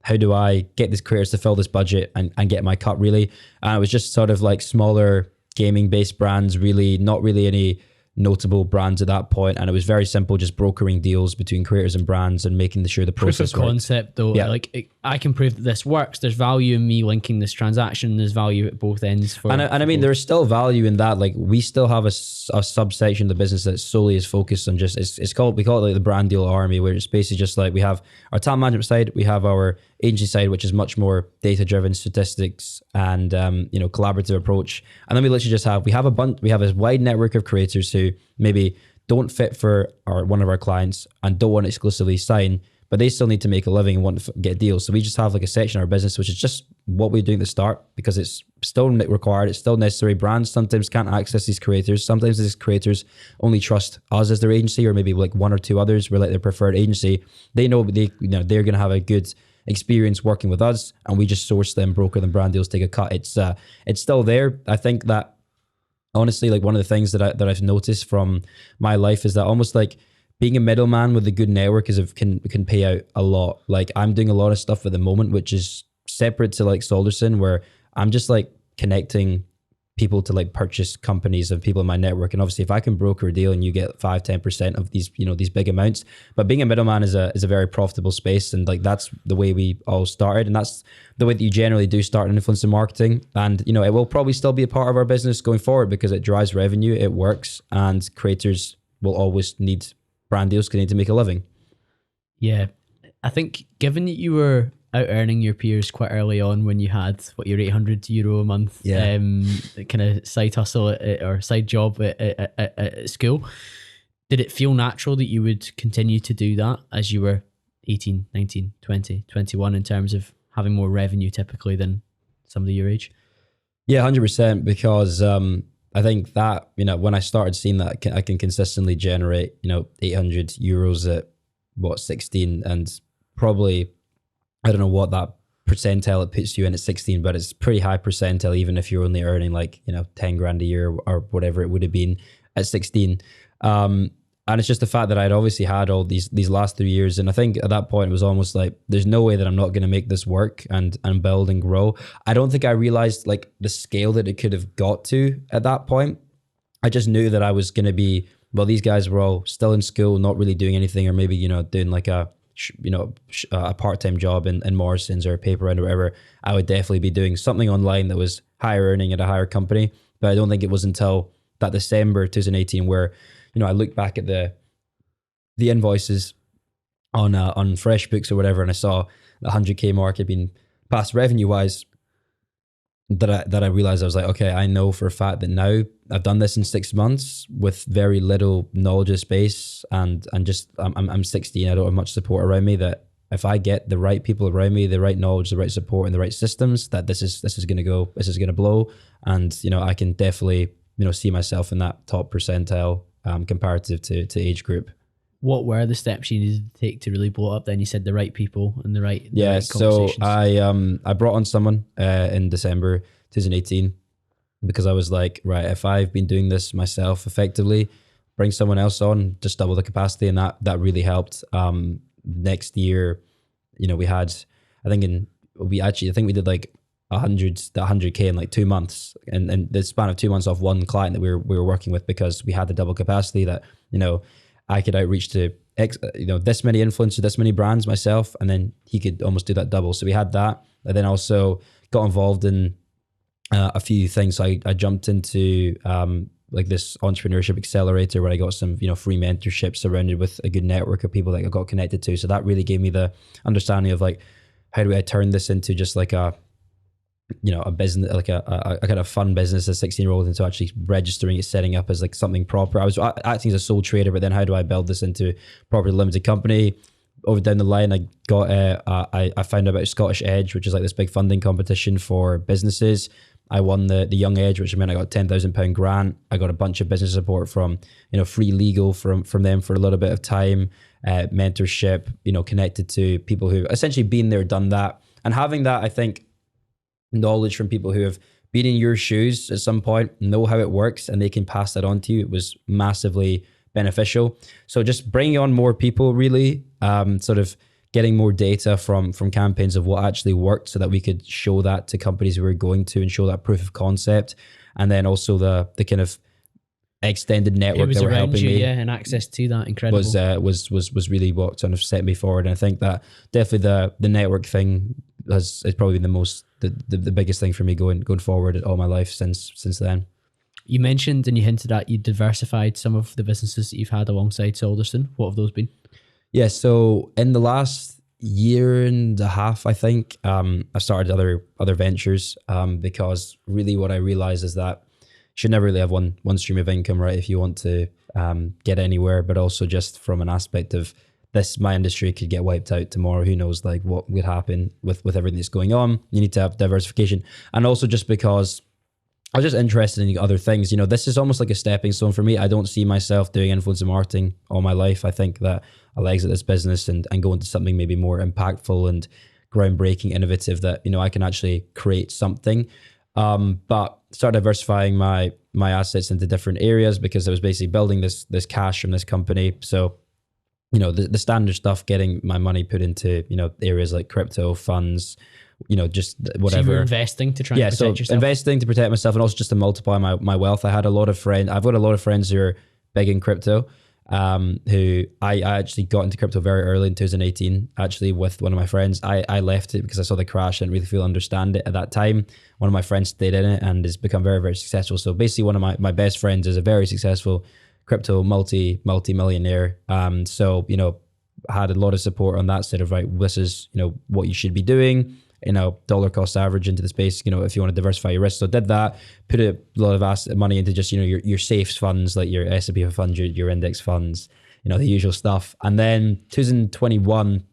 how do I get these creators to fill this budget and get my cut really? And it was just sort of like smaller gaming based brands, really not really any notable brands at that point, and it was very simple, just brokering deals between creators and brands and making sure the process proof of concept though. Yeah. Like I can prove that this works. There's value in me linking this transaction. There's value at both ends and I mean there's still value in that. Like we still have a subsection of the business that solely is focused on just we call it like the brand deal army, where it's basically just like we have our talent management side, we have our agency side, which is much more data driven, statistics and collaborative approach. And then we literally just have a wide network of creators who maybe don't fit for one of our clients and don't want to exclusively sign, but they still need to make a living and want to get deals. So we just have like a section of our business, which is just what we're doing at the start, because it's still required, it's still necessary. Brands sometimes can't access these creators. Sometimes these creators only trust us as their agency, or maybe like one or two others. We're like their preferred agency. They know they're going to have a good experience working with us, and we just source them, broker them brand deals, take a cut. It's still there. I think that honestly, like one of the things that I've noticed from my life is that almost like being a middleman with a good network can pay out a lot. Like I'm doing a lot of stuff at the moment, which is separate to like Saulderson, where I'm just like connecting people to like purchase companies of people in my network. And obviously if I can broker a deal and you get 5-10% of these, these big amounts, but being a middleman is a very profitable space. And like, that's the way we all started. And that's the way that you generally do start in influencer marketing. And, it will probably still be a part of our business going forward because it drives revenue, it works, and creators will always need brand deals because they need to make a living. Yeah. I think given that you were out earning your peers quite early on when you had your €800 a month kind of side hustle or side job at school, did it feel natural that you would continue to do that as you were 18, 19, 20, 21 in terms of having more revenue typically than somebody your age? Yeah, 100%, because I think that, when I started seeing that I can consistently generate, €800 at 16, and probably, I don't know what that percentile it puts you in at 16, but it's pretty high percentile, even if you're only earning like, 10 grand a year or whatever it would have been at 16. And it's just the fact that I'd obviously had all these last 3 years. And I think at that point, it was almost like, there's no way that I'm not going to make this work and build and grow. I don't think I realized like the scale that it could have got to at that point. I just knew that I was going to be, well, these guys were all still in school, not really doing anything, or maybe, doing like a part-time job in Morrison's or a paper round or whatever. I would definitely be doing something online that was higher earning at a higher company. But I don't think it was until that December 2018 where, I looked back at the invoices on FreshBooks or whatever, and I saw the 100K mark had been passed revenue wise, that I realized I was like, okay, I know for a fact that now I've done this in 6 months with very little knowledge of space, and just I'm 16, I don't have much support around me, that if I get the right people around me, the right knowledge, the right support, and the right systems, that this is going to blow. And I can definitely see myself in that top percentile comparative to age group. What were the steps you needed to take to really blow it up then? You said the right people and the right so conversations. I brought on someone in December 2018 because I was like, right, if I've been doing this myself effectively, bring someone else on, just double the capacity, and that really helped. Next year, we had, I think we did like 100K in like 2 months, and the span of 2 months off one client that we were working with, because we had the double capacity that I could outreach to this many influencers, this many brands myself, and then he could almost do that double. So we had that. I then also got involved in a few things. So I jumped into like this entrepreneurship accelerator where I got some free mentorship surrounded with a good network of people that I got connected to. So that really gave me the understanding of like, how do I turn this into just like a business, like a kind of fun business as a 16-year-old, into actually registering it, setting up as like something proper. I was acting as a sole trader, but then how do I build this into proper limited company? Over down the line, I got I found out about Scottish Edge, which is like this big funding competition for businesses. I won the Young Edge, which meant I got a £10,000 grant. I got a bunch of business support from free legal from them for a little bit of time, mentorship, connected to people who essentially been there, done that, and having that, I think, knowledge from people who have been in your shoes at some point, know how it works, and they can pass that on to you. It was massively beneficial. So just bringing on more people, really, sort of getting more data from campaigns of what actually worked, so that we could show that to companies we were going to and show that proof of concept. And then also the kind of extended network that were helping me, and access to that, incredible, was really what sort of set me forward. And I think that definitely the network thing is probably the biggest thing for me going forward all my life since then. You mentioned and you hinted at you diversified some of the businesses that you've had alongside Saulderson. What have those been? Yeah, so in the last year and a half, I think, I started other ventures, because really what I realized is that you should never really have one stream of income, right? If you want to get anywhere, but also just from an aspect of my industry could get wiped out tomorrow. Who knows like what would happen with everything that's going on. You need to have diversification. And also just because I was just interested in other things. This is almost like a stepping stone for me. I don't see myself doing influencer marketing all my life. I think that I'll exit this business and go into something maybe more impactful and groundbreaking, innovative, that, I can actually create something. But start diversifying my assets into different areas, because I was basically building this cash from this company. So, the standard stuff, getting my money put into, areas like crypto, funds, just whatever. So you were investing to try and protect yourself? Investing to protect myself, and also just to multiply my wealth. I've got a lot of friends who are big in crypto, who I actually got into crypto very early in 2018, actually with one of my friends. I left it because I saw the crash and really understand it at that time. One of my friends stayed in it and has become very, very successful. So basically one of my best friends is a very successful crypto multi-millionaire. So, had a lot of support on that side of, right, this is, what you should be doing, dollar cost average into the space, if you want to diversify your risk. So did that, put a lot of money into just, your safe funds, like your S&P 500, your index funds, the usual stuff. And then 2021,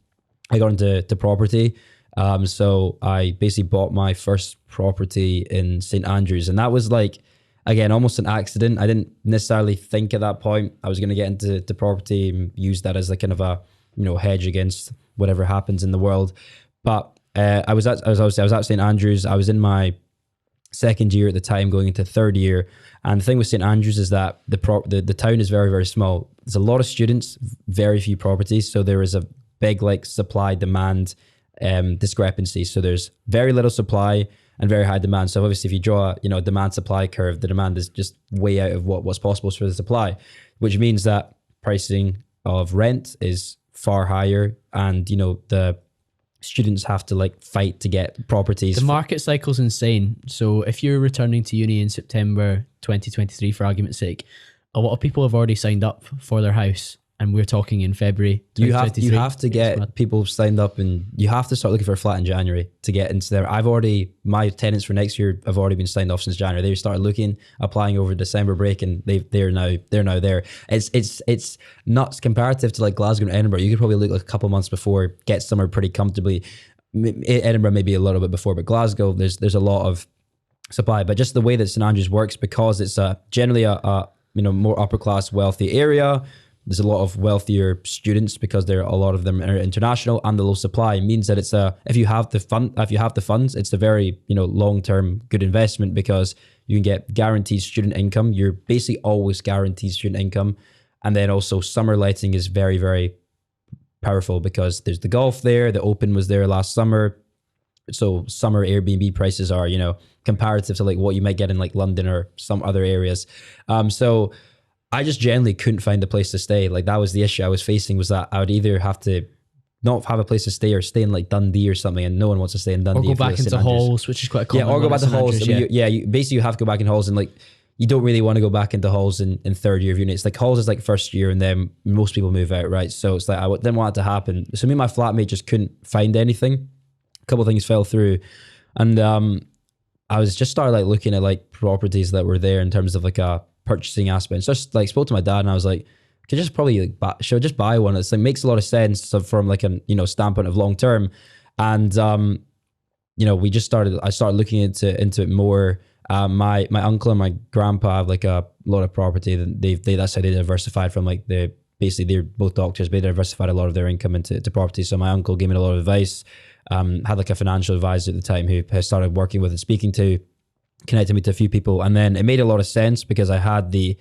I got into property. So I basically bought my first property in St. Andrews. And that was like, again, almost an accident. I didn't necessarily think at that point I was going to get into property and use that as a kind of a, hedge against whatever happens in the world. But I was at St. Andrews. I was in my second year at the time, going into third year. And the thing with St. Andrews is that the town is very, very small. There's a lot of students, very few properties. So there is a big like supply demand discrepancy. So there's very little supply and very high demand. So obviously if you draw a demand supply curve, the demand is just way out of what's possible for the supply, which means that pricing of rent is far higher, and the students have to like fight to get properties. The market cycle's insane. So if you're returning to uni in September 2023, for argument's sake, a lot of people have already signed up for their house and we're talking in February. You have to It's get mad. people signed up, and you have to start looking for a flat in January to get into there. My tenants for next year have already been signed off since January. They started applying over December break, and they're now there. It's nuts comparative to like Glasgow and Edinburgh. You could probably look like a couple months before, get somewhere pretty comfortably. Edinburgh maybe a little bit before, but Glasgow there's a lot of supply. But just the way that St Andrews works, because it's generally a more upper class wealthy area. There's a lot of wealthier students because a lot of them are international, and the low supply means that it's if you have the funds, it's a very long term good investment because you can get guaranteed student income. You're basically always guaranteed student income, and then also summer letting is very, very powerful because there's the golf there. The Open was there last summer, so summer Airbnb prices are comparative to like what you might get in like London or some other areas. So I just generally couldn't find a place to stay. Like that was the issue I was facing, was that I would either have to not have a place to stay or stay in like Dundee or something, and no one wants to stay in Dundee. Or go back into halls, which is quite common. Yeah, or go back to halls. Andrews, You have to go back in halls, and like you don't really want to go back into halls in third year of uni. It's like halls is like first year, and then most people move out, right? So it's like I didn't want it to happen. So me and my flatmate just couldn't find anything. A couple of things fell through, and I was just started like looking at like properties that were there in terms of like a purchasing aspect. So just like spoke to my dad, and I was like, could just probably like should I just buy one? It's like makes a lot of sense from like an standpoint of long term. And I started looking into it more. My uncle and my grandpa have like a lot of property. That's how they diversified from like they're both doctors, but they diversified a lot of their income into property. So my uncle gave me a lot of advice. Had like a financial advisor at the time who I started working with and speaking to, connected me to a few people, and then it made a lot of sense because I had the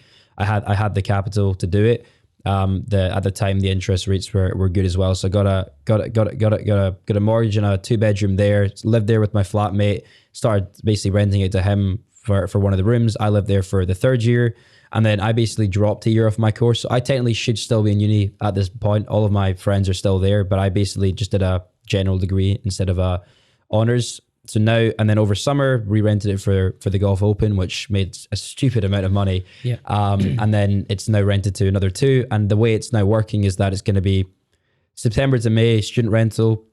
capital to do it. At the time the interest rates were good as well, so got a mortgage and a 2-bedroom there. Lived there with my flatmate. Started basically renting it to him for one of the rooms. I lived there for the third year, and then I basically dropped a year off my course. So I technically should still be in uni at this point. All of my friends are still there, but I basically just did a general degree instead of a honors. So now, and then over summer, we rented it for the Golf Open, which made a stupid amount of money. Yeah. And then it's now rented to another 2. And the way it's now working is that it's going to be September to May student rental.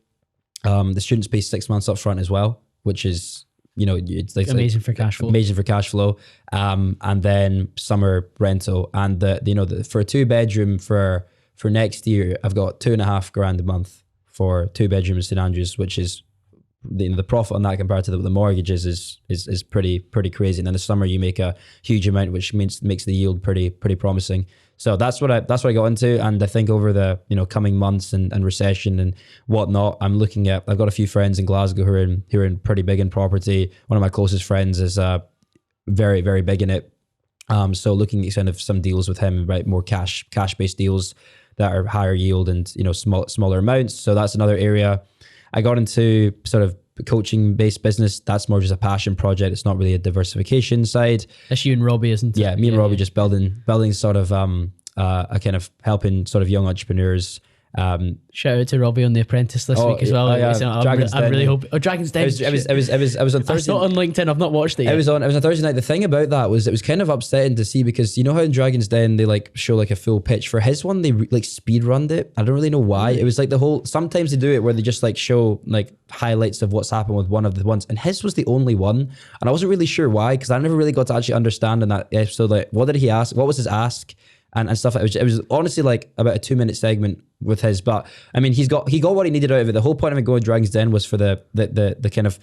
The students pay 6 months up front as well, which is, it's like amazing for cash flow. Amazing for cash flow. And then summer rental, and for a 2-bedroom for next year, I've got $2,500 a month for 2 bedrooms in St Andrews, which is the profit on that compared to the mortgages is pretty crazy. And then the summer you make a huge amount, which makes the yield pretty promising. So that's what I got into. And I think over the coming months and recession and whatnot, I've got a few friends in Glasgow who are in pretty big in property. One of my closest friends is very, very big in it. So looking at kind of some deals with him, right, more cash based deals that are higher yield and smaller amounts. So that's another area. I got into sort of coaching based business. That's more just a passion project. It's not really a diversification side. That's you and Robbie, isn't it? Yeah, me and Robbie just building sort of a kind of helping sort of young entrepreneurs. Shout out to Robbie on The Apprentice this week as well. I really hope. Oh, Dragon's Den. I was on Thursday. I saw it on LinkedIn. I've not watched it yet. It was on Thursday night. The thing about that was it was kind of upsetting to see, because how in Dragon's Den they like show like a full pitch. For his one, they like speed runned it. I don't really know why. It was like sometimes they do it where they just like show like highlights of what's happened with one of the ones, and his was the only one, and I wasn't really sure why, because I never really got to actually understand in that episode like what did he ask, what was his ask, and stuff. It was honestly like about a 2-minute segment with his, but I mean he got what he needed out of it. The whole point of it going to Dragon's Den was for the kind of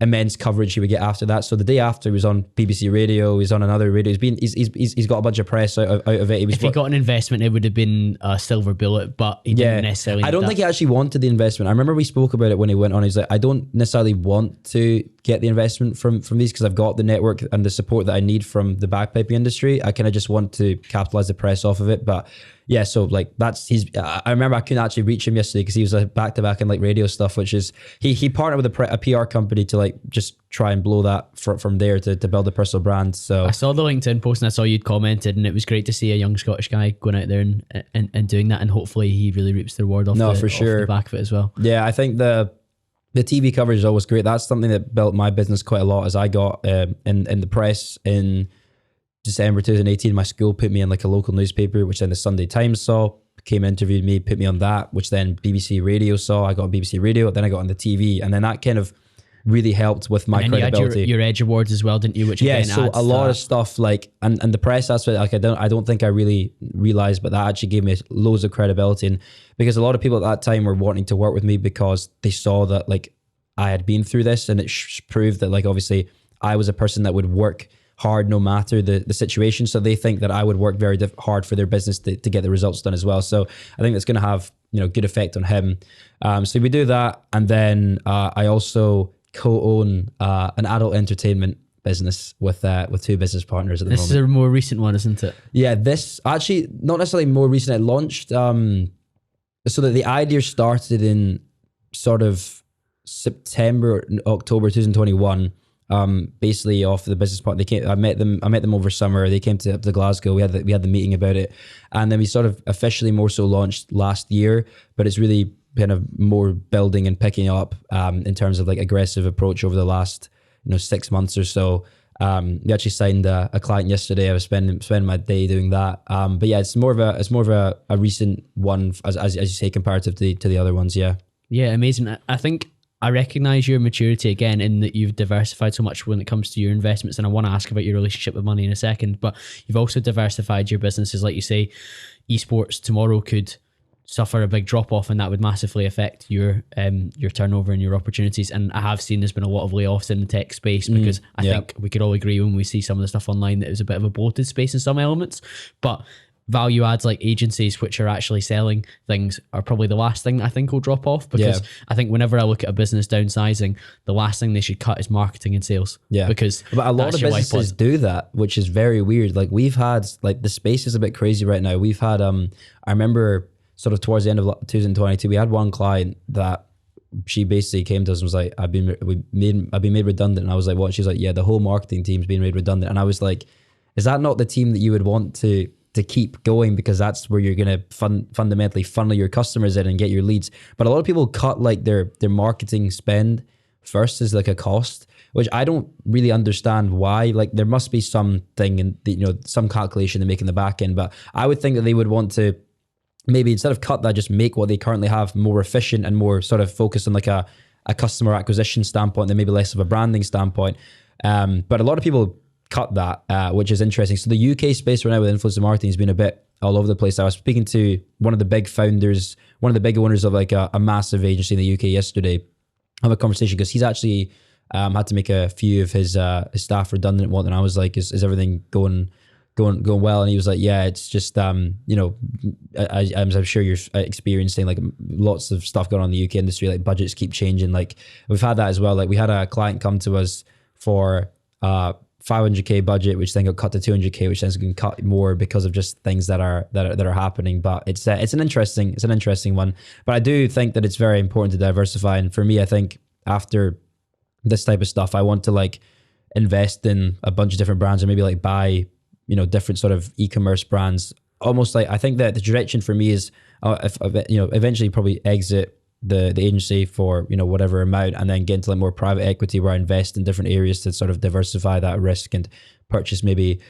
immense coverage he would get after that. So the day after he was on BBC Radio, he was on another radio. He's got a bunch of press out of it. If he got an investment, it would have been a silver bullet, but he didn't necessarily. I don't think he actually wanted the investment. I remember we spoke about it when he went on. He's like, I don't necessarily want to get the investment from these because I've got the network and the support that I need from the bagpiping industry. I kind of just want to capitalize the press off of it. But yeah, so like I remember I couldn't actually reach him yesterday because he was back to back in like radio stuff, which is he partnered with a PR company to like just try and blow that from there to build a personal brand. So I saw the LinkedIn post and I saw you'd commented, and it was great to see a young Scottish guy going out there and doing that, and hopefully he really reaps the reward off the back of it as well. Yeah, I think the TV coverage is always great. That's something that built my business quite a lot, as I got in the press in December 2018. My school put me in like a local newspaper, which then the Sunday Times saw, came and interviewed me, put me on that, which then BBC Radio saw. I got on BBC Radio, then I got on the TV, and then that kind of really helped with my credibility. You had your Edge Awards as well, didn't you? Which again so a lot of stuff like, and the press aspect, like I don't think I really realized, but that actually gave me loads of credibility. And because a lot of people at that time were wanting to work with me because they saw that like I had been through this, and it proved that like obviously I was a person that would work hard no matter the situation. So they think that I would work very hard for their business to get the results done as well. So I think that's going to have, you know, good effect on him. So we do that, and then I also co-own an adult entertainment business with two business partners at the moment. This is a more recent one, isn't it? Yeah, this actually not necessarily more recent. It launched so that the idea started in sort of September, October 2021. Basically off the business part. They came. I met them over summer. They came to Glasgow. We had the meeting about it, and then we sort of officially more so launched last year. But it's really kind of more building and picking up in terms of like aggressive approach over the last 6 months or so. We actually signed a client yesterday. I was spending my day doing that. But yeah, it's more of a recent one as you say comparative to the other ones. Yeah. Yeah, amazing. I think I recognize your maturity again in that you've diversified so much when it comes to your investments. And I want to ask about your relationship with money in a second, but you've also diversified your businesses. Like you say, esports tomorrow could suffer a big drop off, and that would massively affect your turnover and your opportunities. And I have seen there's been a lot of layoffs in the tech space because I think we could all agree when we see some of the stuff online that it was a bit of a bloated space in some elements, but value adds like agencies which are actually selling things are probably the last thing that I think will drop off, because I think whenever I look at a business downsizing, the last thing they should cut is marketing and sales. Yeah, because but a lot of businesses do that, which is very weird. Like we've had, like the space is a bit crazy right now. We've had I remember sort of towards the end of 2022, we had one client that she basically came to us and was like, I've been made redundant. And I was like, what? She's like, yeah, the whole marketing team's been made redundant. And I was like, is that not the team that you would want to keep going, because that's where you're going to fundamentally funnel your customers in and get your leads? But a lot of people cut like their marketing spend first as like a cost, which I don't really understand why. Like there must be something in some calculation they make in the back end, but I would think that they would want to maybe instead of cut that, just make what they currently have more efficient and more sort of focused on like a customer acquisition standpoint, then maybe less of a branding standpoint. But a lot of people cut that, which is interesting. So the UK space right now with influencer marketing has been a bit all over the place. I was speaking to one of the big founders, one of the big owners of like a massive agency in the UK yesterday. I have a conversation because he's actually had to make a few of his staff redundant and whatnot. And I was like, is everything going well? And he was like, yeah, it's just I'm sure you're experiencing like lots of stuff going on in the UK industry, like budgets keep changing. Like we've had that as well. Like we had a client come to us for 500k budget, which then got cut to 200k, which then has been cut more because of just things that are happening. But it's an interesting one. But I do think that it's very important to diversify. And for me, I think after this type of stuff, I want to like invest in a bunch of different brands, or maybe like buy different sort of e-commerce brands. Almost like I think that the direction for me is eventually probably exit the agency for whatever amount, and then get into like more private equity where I invest in different areas to sort of diversify that risk and purchase maybe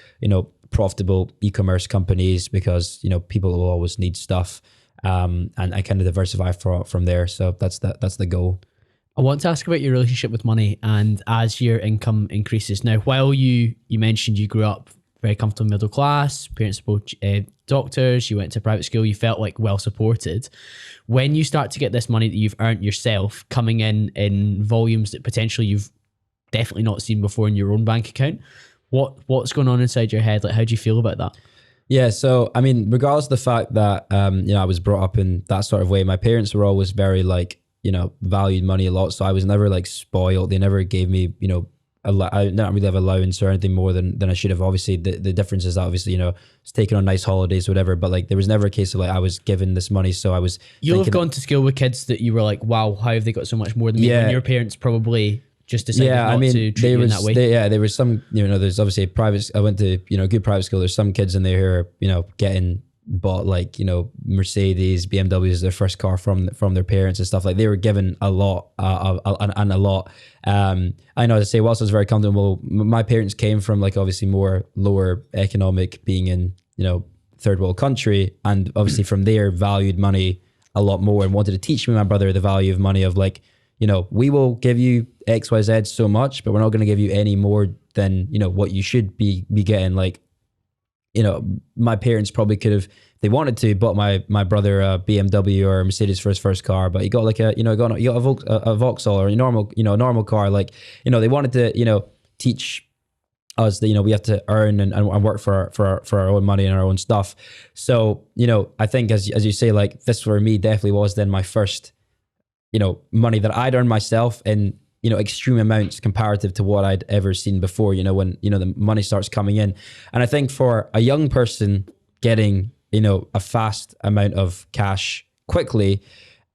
profitable e-commerce companies, because people will always need stuff, and I kind of diversify from there. So that's the goal. I want to ask about your relationship with money, and as your income increases. Now, while you mentioned you grew up very comfortable middle class, parents were both doctors, you went to private school, you felt like well supported. When you start to get this money that you've earned yourself coming in volumes that potentially you've definitely not seen before in your own bank account, what's going on inside your head? Like, how do you feel about that? Yeah, so I mean, regardless of the fact that I was brought up in that sort of way, my parents were always very like valued money a lot, so I was never like spoiled. They never gave me I don't really have allowance or anything more than I should have. Obviously, the difference is that obviously, it's taking on nice holidays, whatever. But like, there was never a case of like I was given this money, so I was. You'll have gone to school with kids that you were like, wow, how have they got so much more than me? And your parents probably just decided not to treat you in that way. There was some, there's obviously private. I went to good private school. There's some kids in there who are getting bought like Mercedes, BMWs as their first car from their parents and stuff. Like they were given a lot and a lot. I know, to say, whilst I was very comfortable, my parents came from like obviously more lower economic, being in third world country, and obviously from there valued money a lot more and wanted to teach me, my brother, the value of money, of like, we will give you XYZ so much, but we're not going to give you any more than, what you should be getting. Like, my parents probably could have, they wanted to, bought my brother a BMW or a Mercedes for his first car, but he got like he got a Vauxhall or a normal car. Like, they wanted to, teach us that, we have to earn and work for our own money and our own stuff. So, I think as you say, like, this for me definitely was then my first, money that I'd earned myself in, extreme amounts comparative to what I'd ever seen before, when, the money starts coming in. And I think for a young person getting, a fast amount of cash quickly,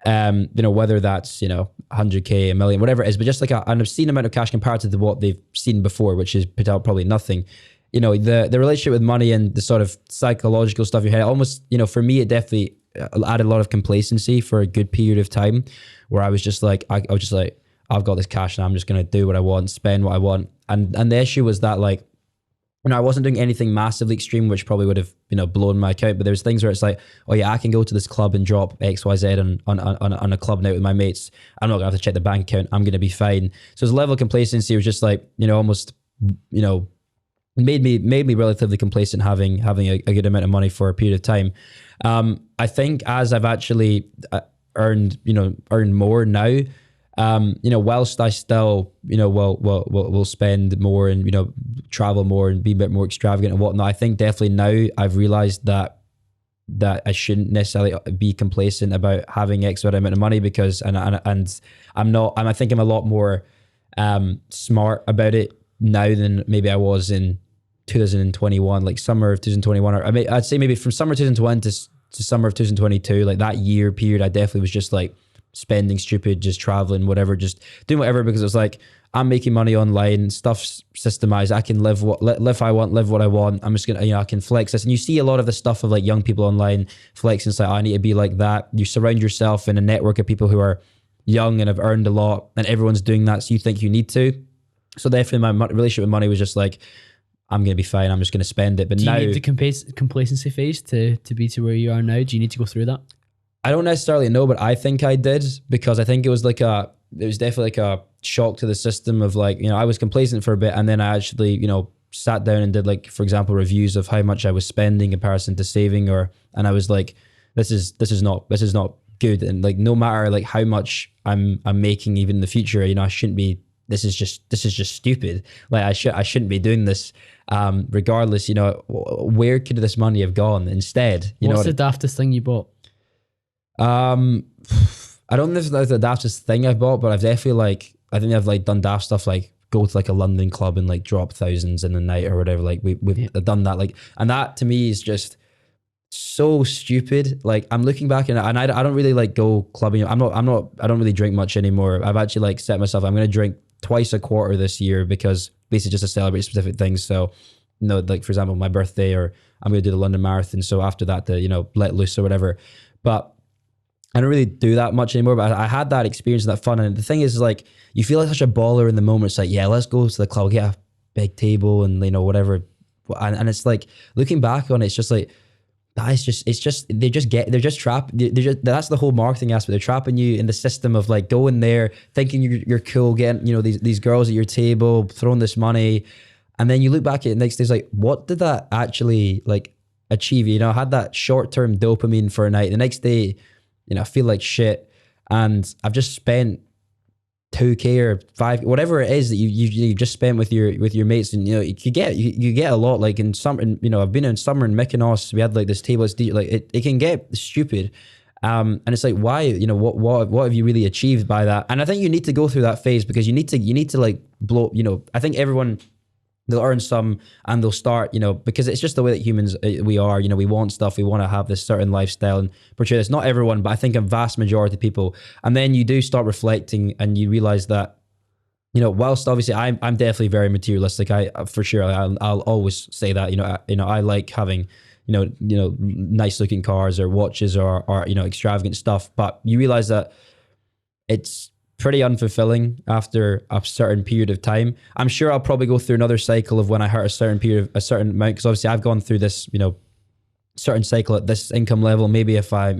whether that's, 100K, a million, whatever it is, but just like an obscene amount of cash comparative to what they've seen before, which is probably nothing. The relationship with money and the sort of psychological stuff you had, almost, for me, it definitely added a lot of complacency for a good period of time, where I was just like, I was just like, I've got this cash and I'm just going to do what I want, spend what I want. And the issue was that, like, I wasn't doing anything massively extreme, which probably would have, blown my account. But there's things where it's like, oh yeah, I can go to this club and drop XYZ on a club night with my mates. I'm not gonna have to check the bank account. I'm gonna be fine. So his level of complacency was just like, almost, made me relatively complacent having a good amount of money for a period of time. I think as I've actually earned more now, whilst I still, will spend more and, travel more and be a bit more extravagant and whatnot, I think definitely now I've realized that I shouldn't necessarily be complacent about having X amount of money, because, and I think I'm a lot more, smart about it now than maybe I was in 2021, like summer of 2021, or I'd say maybe from summer 2021 to summer of 2022, like that year period, I definitely was just like spending stupid, just traveling, whatever, just doing whatever, because it's like, I'm making money online, stuff's systemized, I can live what I want, live what I want. I'm just gonna, I can flex this. And you see a lot of the stuff of like young people online flexing, it's like, oh, I need to be like that. You surround yourself in a network of people who are young and have earned a lot, and everyone's doing that, so you think you need to. So definitely my relationship with money was just like, I'm gonna be fine, I'm just gonna spend it. But do now, you need the complacency phase to be to where you are now? Do you need to go through that? I don't necessarily know, but I think I did, because I think it was definitely like a shock to the system of like, I was complacent for a bit, and then I actually, sat down and did, like, for example, reviews of how much I was spending in comparison to saving, and I was like, this is not good. And like, no matter like how much I'm making even in the future, I shouldn't be, this is just stupid. Like, I shouldn't be doing this. Regardless, where could this money have gone instead? What's the daftest thing you bought? I don't know if that's the daftest thing I've bought, but I've definitely I think I've like done daft stuff, like go to like a London club and like drop thousands in a night or whatever. Like we've done that, like, and that to me is just so stupid. Like, I'm looking back and I don't really like go clubbing. I don't really drink much anymore. I've actually like set myself, I'm going to drink twice a quarter this year, because basically just to celebrate specific things. So, like for example, my birthday, or I'm going to do the London Marathon. So after that, to, let loose or whatever. But I don't really do that much anymore, but I had that experience and that fun. And the thing is, like, you feel like such a baller in the moment. It's like, yeah, let's go to the club, get a big table and, whatever. And it's like, looking back on it, it's just like, that's the whole marketing aspect. They're trapping you in the system of like going there, thinking you're cool, getting, these girls at your table, throwing this money. And then you look back at it next day, it's like, what did that actually like achieve? I had that short-term dopamine for a night. The next day, I feel like shit, and I've just spent 2K or 5, whatever it is that you just spent with your mates, and you get a lot. Like in summer, I've been in summer in Mykonos. We had like this table. It's like it can get stupid, and it's like, why? What have you really achieved by that? And I think you need to go through that phase, because you need to like blow. I think everyone, they'll earn some and they'll start, because it's just the way that humans, we are, we want stuff, we want to have this certain lifestyle and portray this. Not everyone, but I think a vast majority of people. And then you do start reflecting and you realize that, whilst obviously I'm definitely very materialistic. For sure, I'll always say that, I like having, nice looking cars or watches or extravagant stuff. But you realize that it's pretty unfulfilling after a certain period of time. I'm sure I'll probably go through another cycle of when I hit a certain amount, because obviously I've gone through this, certain cycle at this income level. Maybe if I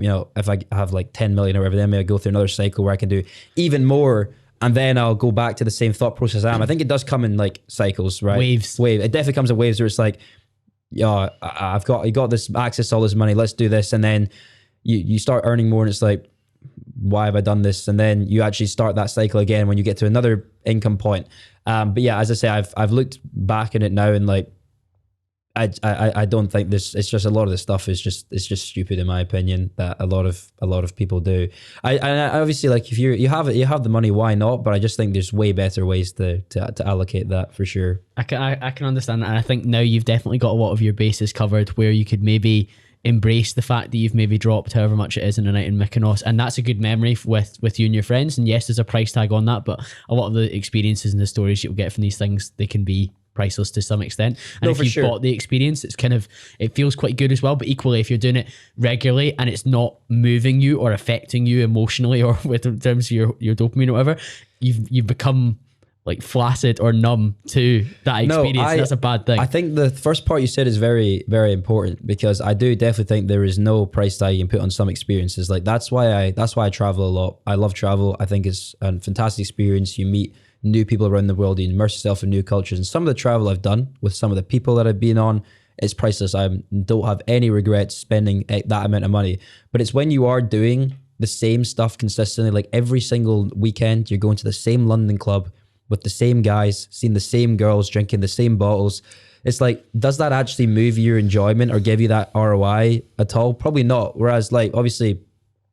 have like 10 million or whatever, then maybe I go through another cycle where I can do even more, and then I'll go back to the same thought process I am. I think it does come in like cycles, right? Waves. It definitely comes in waves where it's like, yeah, you got this access to all this money, let's do this. And then you start earning more and it's like, why have I done this? And then you actually start that cycle again when you get to another income point. But yeah, as I say, I've looked back at it now and like, I don't think this. It's just a lot of this stuff is just stupid in my opinion that a lot of people do. I obviously like if you have the money, why not? But I just think there's way better ways to allocate that for sure. I can understand that, and I think now you've definitely got a lot of your bases covered where you could maybe embrace the fact that you've maybe dropped however much it is in a night in Mykonos, and that's a good memory with you and your friends. And yes, there's a price tag on that, but a lot of the experiences and the stories you'll get from these things, they can be priceless to some extent. And if you've bought the experience, it's kind of, it feels quite good as well. But equally, if you're doing it regularly and it's not moving you or affecting you emotionally or in terms of your dopamine or whatever, you've become like flaccid or numb to that experience. That's a bad thing. I think the first part you said is very, very important, because I do definitely think there is no price tag you can put on some experiences. Like that's why I travel a lot. I love travel. I think it's a fantastic experience. You meet new people around the world, you immerse yourself in new cultures. And some of the travel I've done with some of the people that I've been on, it's priceless. I don't have any regrets spending that amount of money. But it's when you are doing the same stuff consistently, like every single weekend, you're going to the same London club with the same guys, seeing the same girls, drinking the same bottles. It's like, does that actually move your enjoyment or give you that ROI at all? Probably not. Whereas like, obviously,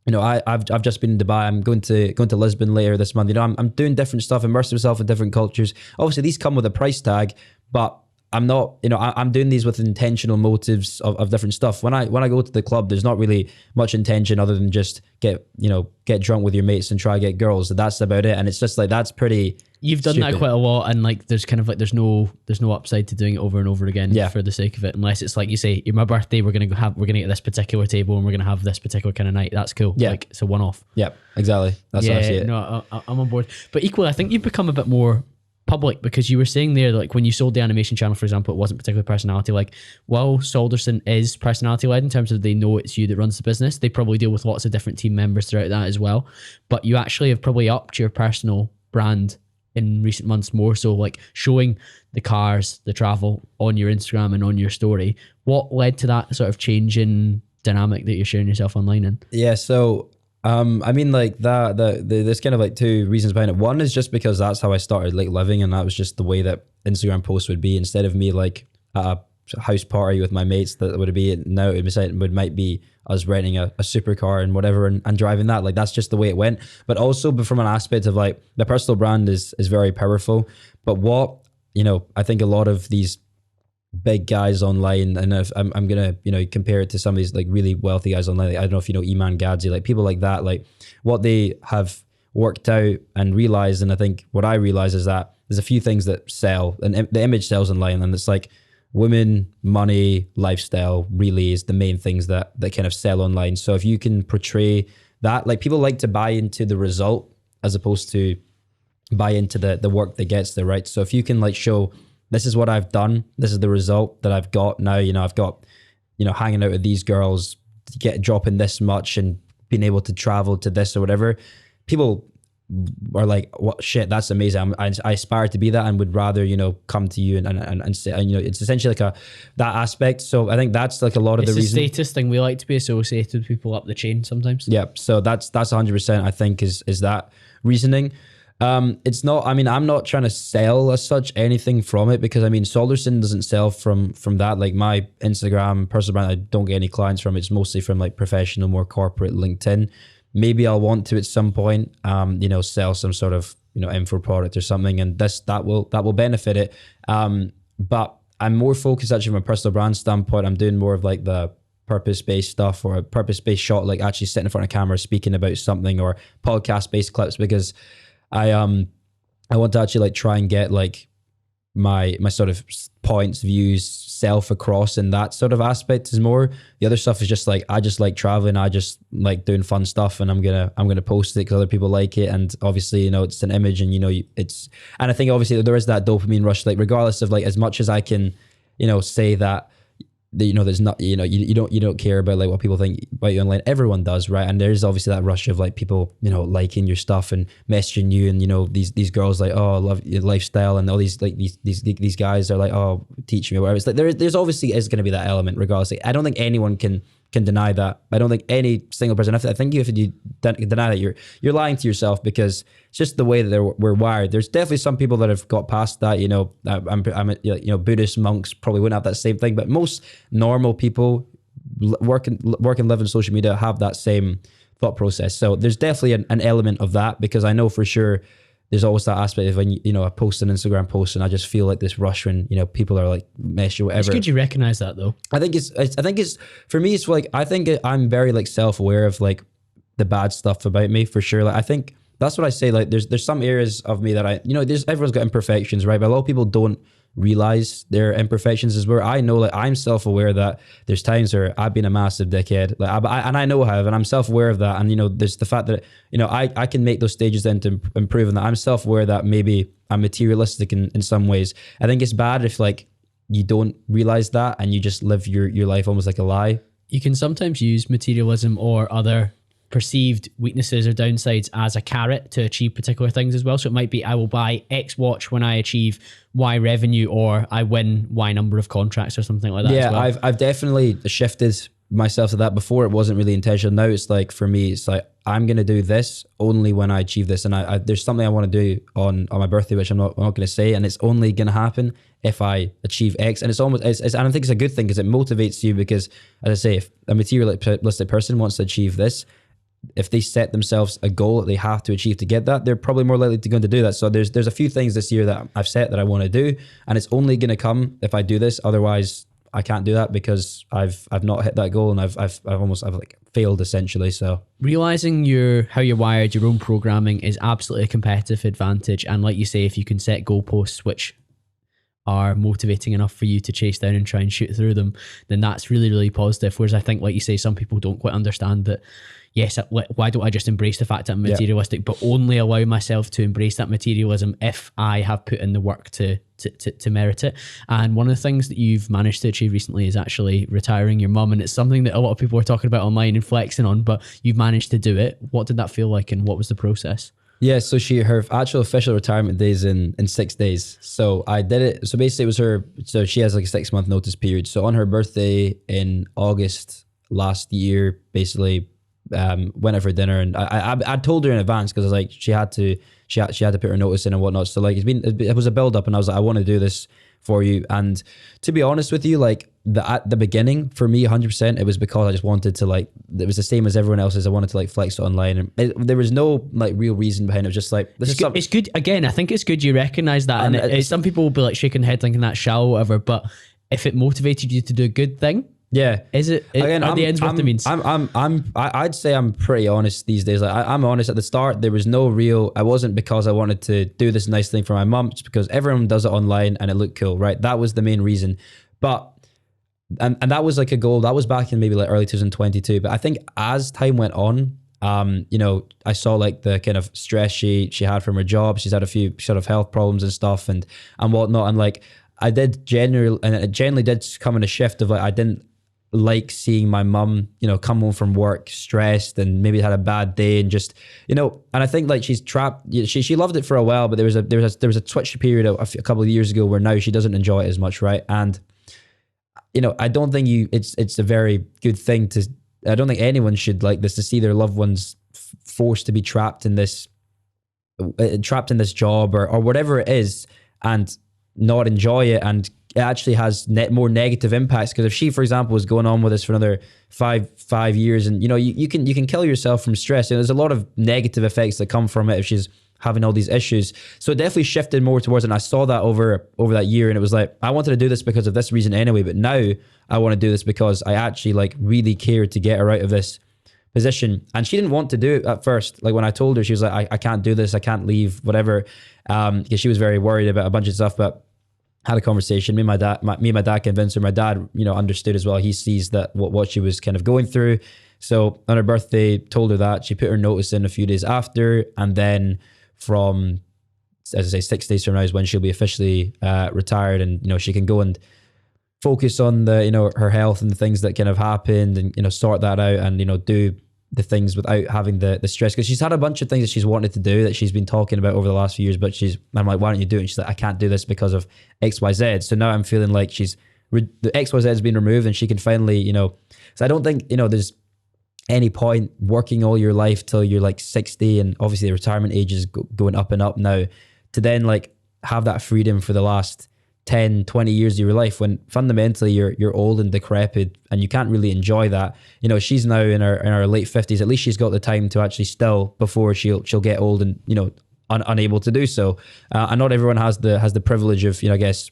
you know, I've just been in Dubai. I'm going to Lisbon later this month. You know, I'm doing different stuff, immersing myself in different cultures. Obviously, these come with a price tag, but I'm not, you know, I'm doing these with intentional motives of different stuff. When I go to the club, there's not really much intention other than just get drunk with your mates and try to get girls. That's about it. And it's just like, that's pretty. You've done stupid. that quite a lot, and like there's kind of like there's no upside to doing it over and over again for the sake of it, unless it's like you say, my birthday, we're gonna get this particular table and we're gonna have this particular kind of night. That's cool. Yeah, like it's a one-off. Yeah, exactly. That's how I see it. No, I'm on board. But equally, I think you've become a bit more public, because you were saying there, like when you sold the animation channel, for example, it wasn't particularly personality. Like, while Saulderson is personality led in terms of they know it's you that runs the business, they probably deal with lots of different team members throughout that as well. But you actually have probably upped your personal brand in recent months more so, like showing the cars, the travel on your Instagram and on your story. What led to that sort of change in dynamic that you're sharing yourself online in? Yeah, so I mean, like there's kind of like two reasons behind it. One is just because that's how I started like living, and that was just the way that Instagram posts would be. Instead of me like at a house party with my mates, that would be now it might be us renting a supercar and whatever and driving that. Like that's just the way it went. But also from an aspect of like the personal brand is very powerful. But what, you know, I think a lot of these big guys online, and if I'm gonna, you know, compare it to some of these like really wealthy guys online, like, I don't know if you know Iman Gadzi, like people like that, like what they have worked out and realized, and I think what I realize is that there's a few things that sell, and the image sells online, and it's like women, money, lifestyle really is the main things that kind of sell online. So if you can portray that, like people like to buy into the result as opposed to buy into the work that gets there, right? So if you can like show, this is what I've done, this is the result that I've got now, you know, I've got, you know, hanging out with these girls, dropping this much and being able to travel to this or whatever, people are like, what shit, that's amazing. I aspire to be that and would rather, you know, come to you and say, and, you know, it's essentially like that aspect. So I think that's like a lot of the reason. It's a status thing. We like to be associated with people up the chain sometimes. Yeah. So that's 100%, I think is that reasoning. It's not, I mean, I'm not trying to sell as such anything from it, because I mean, Saulderson doesn't sell from that. Like my Instagram personal brand, I don't get any clients from it. It's mostly from like professional, more corporate LinkedIn. Maybe I'll want to at some point, you know, sell some sort of, you know, info product or something, and that will benefit it. But I'm more focused actually from a personal brand standpoint. I'm doing more of like the purpose-based stuff, or a purpose-based shot, like actually sitting in front of camera speaking about something, or podcast-based clips, because I want to actually like try and get like my sort of points, views, self across, and that sort of aspect is more. The other stuff is just like, I just like traveling, I just like doing fun stuff, and I'm gonna post it because other people like it, and obviously, you know, it's an image, and you know, and I think obviously there is that dopamine rush, like regardless of like, as much as I can, you know, say that there's not, you don't care about like what people think about you online. Everyone does, right? And there's obviously that rush of like people, liking your stuff and messaging you, and these girls like, oh, I love your lifestyle, and all these like these guys are like, oh, teach me or whatever. It's like there's obviously is going to be that element regardless. Like, I don't think anyone can deny that. I don't think any single person. I think if you deny that, you're lying to yourself, because it's just the way that we're wired. There's definitely some people that have got past that. I'm Buddhist monks probably wouldn't have that same thing, but most normal people work and live in social media have that same thought process. So there's definitely an element of that, because I know for sure there's always that aspect of when I post an Instagram post and I just feel like this rush when people are like messy or whatever. It's good you recognize that though. I think it's for me, it's like, I think I'm very like self-aware of like the bad stuff about me, for sure. Like I think that's what I say. Like there's some areas of me that everyone's got imperfections, right? But a lot of people don't realize their imperfections, is where I know, like I'm self-aware that there's times where I've been a massive dickhead, like I know how, and I'm self-aware of that. And there's the fact that I can make those stages then to improve, and that I'm self-aware that maybe I'm materialistic in some ways. I think it's bad if like you don't realize that and you just live your life almost like a lie. You can sometimes use materialism or other perceived weaknesses or downsides as a carrot to achieve particular things as well. So it might be, I will buy X watch when I achieve Y revenue, or I win Y number of contracts or something like that. Yeah, as well. I've definitely shifted myself to that. Before it wasn't really intentional. Now it's like, for me, it's like, I'm going to do this only when I achieve this. And there's something I want to do on my birthday, which I'm not going to say. And it's only going to happen if I achieve X. And it's almost, and I think it's a good thing, because it motivates you, because as I say, if a materialistic person wants to achieve this, if they set themselves a goal that they have to achieve to get that, they're probably more likely to go to do that. So there's a few things this year that I've set that I want to do, and it's only going to come if I do this. Otherwise, I can't do that, because I've not hit that goal, and I've like failed essentially. So realizing how you're wired, your own programming is absolutely a competitive advantage. And like you say, if you can set goalposts which are motivating enough for you to chase down and try and shoot through them, then that's really, really positive. Whereas I think, like you say, some people don't quite understand that. Yes, why don't I just embrace the fact that I'm materialistic, but only allow myself to embrace that materialism if I have put in the work to merit it. And one of the things that you've managed to achieve recently is actually retiring your mum, and it's something that a lot of people are talking about online and flexing on, but you've managed to do it. What did that feel like, and what was the process? Yeah, so her actual official retirement day is in 6 days. So I did it. So basically it was so she has like a 6-month notice period. So on her birthday in August last year, basically, went out for dinner, and I told her in advance, because I was like, she had to put her notice in and whatnot. So like it was a build up, and I was like, I want to do this for you. And to be honest with you, like at the beginning for me, 100%, it was because I just wanted to, like, it was the same as everyone else's. I wanted to like flex it online, and there was no like real reason behind it. It was just like, it's good. Again, I think it's good you recognize that, and some people will be like shaking their head thinking that's shallow or whatever, but if it motivated you to do a good thing, yeah. Is it? Again, are the ends worth the means? I'd say I'm pretty honest these days. Like I'm honest. At the start, there was no real. I wasn't because I wanted to do this nice thing for my mum. It's because everyone does it online and it looked cool, right? That was the main reason. But and that was like a goal. That was back in maybe like early 2022. But I think as time went on, I saw like the kind of stress she had from her job. She's had a few sort of health problems and stuff and whatnot. And like it generally did come in a shift of like I didn't like seeing my mum, come home from work stressed and maybe had a bad day and just, and I think like she's trapped. She loved it for a while, but there was a twitch period a couple of years ago where now she doesn't enjoy it as much, right? And I don't think it's a very good thing I don't think anyone should like this, to see their loved ones forced to be trapped in this job or whatever it is and not enjoy it, and it actually has more negative impacts. Because if she, for example, was going on with this for another five years, and you can kill yourself from stress, and there's a lot of negative effects that come from it if she's having all these issues. So it definitely shifted more towards it, and I saw that over that year, and it was like I wanted to do this because of this reason anyway, but now I want to do this because I actually like really cared to get her out of this position. And she didn't want to do it at first. Like when I told her, she was like, I can't do this, I can't leave, whatever, because she was very worried about a bunch of stuff. But had a conversation. Me and my dad convinced her. My dad, understood as well. He sees that what she was kind of going through. So on her birthday, told her that. She put her notice in a few days after, and then from, as I say, 6 days from now is when she'll be officially retired, and she can go and focus on the, her health and the things that kind of happened, and, sort that out, and, do the things without having the stress. Because she's had a bunch of things that she's wanted to do that she's been talking about over the last few years, but I'm like, why don't you do it? And she's like, I can't do this because of XYZ. So now I'm feeling like the XYZ has been removed, and she can finally, so I don't think, there's any point working all your life till you're like 60, and obviously the retirement age is going up and up now, to then like have that freedom for the last 10, 20 years of your life, when fundamentally you're old and decrepit and you can't really enjoy that. She's now in her late 50s. At least she's got the time to actually still, before she'll get old and, unable to do so. And not everyone has the privilege of, I guess,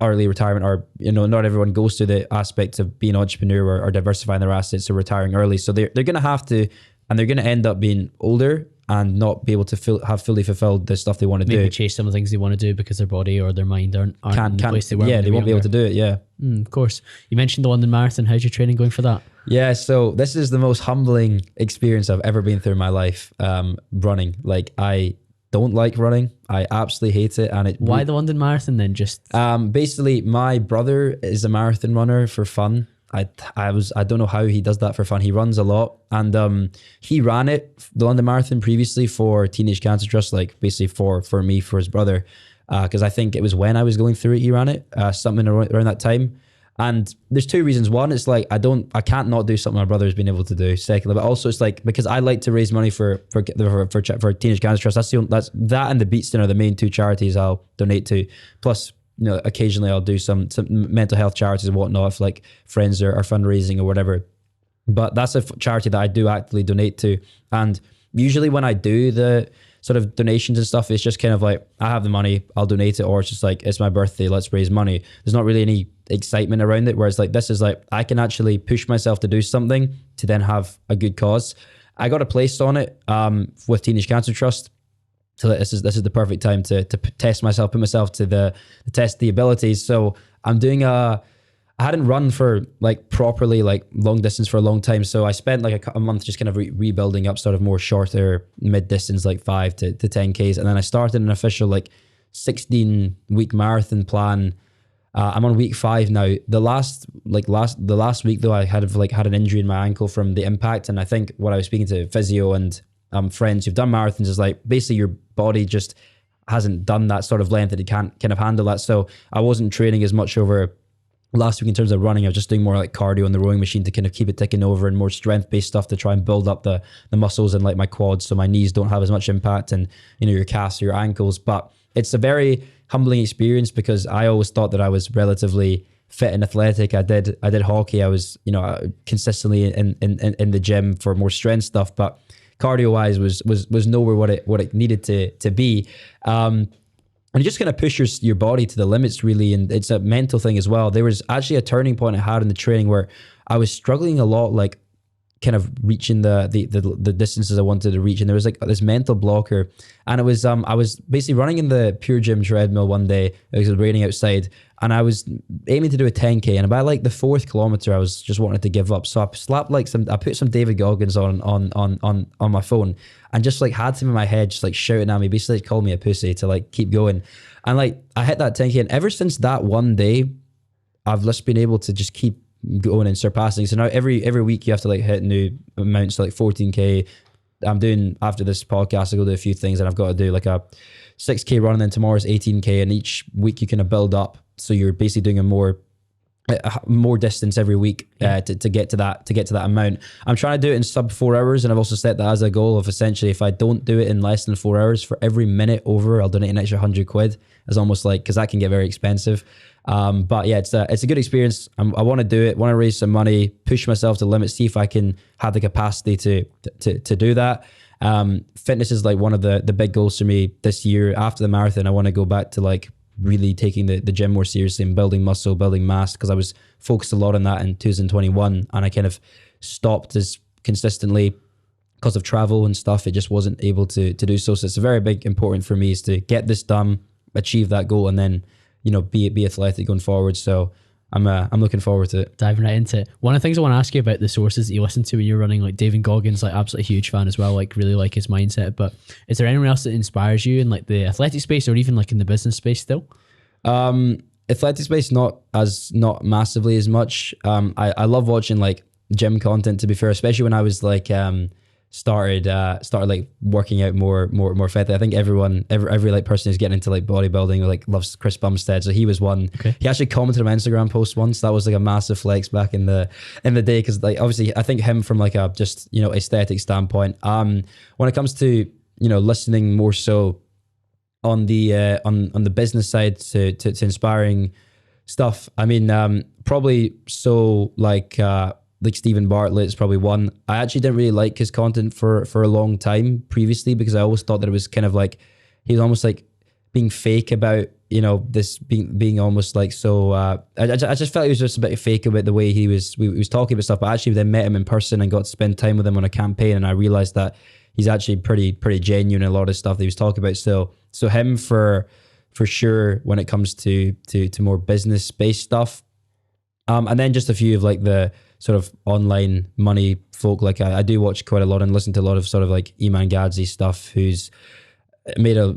early retirement, or, not everyone goes through the aspects of being an entrepreneur or diversifying their assets or retiring early. So they're going to have to, and they're going to end up being older and not be able to have fully fulfilled the stuff they want to do. Maybe chase some of the things they want to do because their body or their mind aren't in the place they were. Yeah, they won't be able to do it. Yeah. Of course. You mentioned the London Marathon. How's your training going for that? Yeah, so this is the most humbling experience I've ever been through in my life, running. Like, I don't like running. I absolutely hate it. And why the London Marathon then? Just basically, my brother is a marathon runner for fun. I don't know how he does that for fun. He runs a lot, and he ran the London Marathon previously for Teenage Cancer Trust, like basically for me, for his brother, because I think it was when I was going through it, he ran it, something around that time. And there's two reasons. One, it's like I can't not do something my brother's been able to do. Secondly, but also it's like, because I like to raise money for Teenage Cancer Trust. That's that and the Beatston are the main two charities I'll donate to. Plus, occasionally I'll do some mental health charities and whatnot if like friends are fundraising or whatever. But that's a charity that I do actively donate to. And usually when I do the sort of donations and stuff, it's just kind of like, I have the money, I'll donate it, or it's just like, it's my birthday, let's raise money. There's not really any excitement around it, whereas like this is like, I can actually push myself to do something to then have a good cause. I got a place on it with Teenage Cancer Trust. So this is the perfect time to test myself, put myself to test the abilities. So I'm doing I hadn't run for like properly like long distance for a long time. So I spent like a month just kind of rebuilding up sort of more shorter mid distance, like 5 to 10Ks. And then I started an official like 16-week marathon plan. I'm on week 5 now. The last week though, I had an injury in my ankle from the impact. And I think what I was speaking to physio and friends who've done marathons is like, basically your body just hasn't done that sort of length that it can't kind of handle that. So I wasn't training as much over last week in terms of running. I was just doing more like cardio on the rowing machine to kind of keep it ticking over, and more strength based stuff to try and build up the muscles and like my quads, so my knees don't have as much impact, and your calves or your ankles. But it's a very humbling experience because I always thought that I was relatively fit and athletic. I did hockey. I was consistently in the gym for more strength stuff, but cardio wise was nowhere what it needed to be. And you just kind of push your body to the limits, really. And it's a mental thing as well. There was actually a turning point I had in the training where I was struggling a lot, like kind of reaching the distances I wanted to reach. And there was like this mental blocker. And it was, I was basically running in the Pure Gym treadmill one day. It was raining outside, and I was aiming to do a 10K. And about like the 4th kilometer, I was just wanting to give up. So I put some David Goggins on my phone, and just like had him in my head, just like shouting at me, basically called me a pussy to like keep going. And like I hit that 10K, and ever since that one day, I've just been able to just keep going and surpassing. So now every week you have to like hit new amounts, so like 14K. I'm doing, after this podcast, I go do a few things, and I've got to do like a 6K run, and then tomorrow's 18K, and each week you kind of build up. So you're basically doing a more distance every week to get to that amount. I'm trying to do it in sub 4 hours, and I've also set that as a goal of essentially, if I don't do it in less than 4 hours, for every minute over, I'll donate an extra 100 quid. It's almost like, because that can get very expensive. But yeah, it's a good experience. I want to do it, want to raise some money, push myself to the limit, see if I can have the capacity to do that. Fitness is like one of the big goals for me this year. After the marathon, I want to go back to like really taking the gym more seriously and building muscle, building mass, because I was focused a lot on that in 2021, and I kind of stopped as consistently because of travel and stuff. It just wasn't able to do so. So it's a very big important for me is to get this done, achieve that goal, and then be athletic going forward. So I'm looking forward to it. Diving right into it. One of the things I want to ask you about the sources that you listen to when you're running, like David Goggins, like absolutely huge fan as well, like really like his mindset. But is there anyone else that inspires you in like the athletic space, or even like in the business space still? athletics based, not massively as much. I love watching like gym content, to be fair, especially when I was like started like working out more effectively. I think every like person who's getting into like bodybuilding like loves Chris Bumstead, so he was one. Okay. He actually commented on my Instagram post once. That was like a massive flex back in the day, because like obviously I think him from like a just aesthetic standpoint. When it comes to listening more so on the business side to inspiring stuff, I mean probably so like Stephen Bartlett is probably one. I actually didn't really like his content for a long time previously, because I always thought that it was kind of like he was almost like being fake about this being almost like so. I just felt he was just a bit fake about the way he was talking about stuff. But actually, then met him in person and got to spend time with him on a campaign, and I realized that he's actually pretty genuine in a lot of stuff that he was talking about. So him for sure when it comes to more business based stuff. And then just a few of like the sort of online money folk. Like I do watch quite a lot and listen to a lot of sort of like Iman Gadzhi stuff, who's made a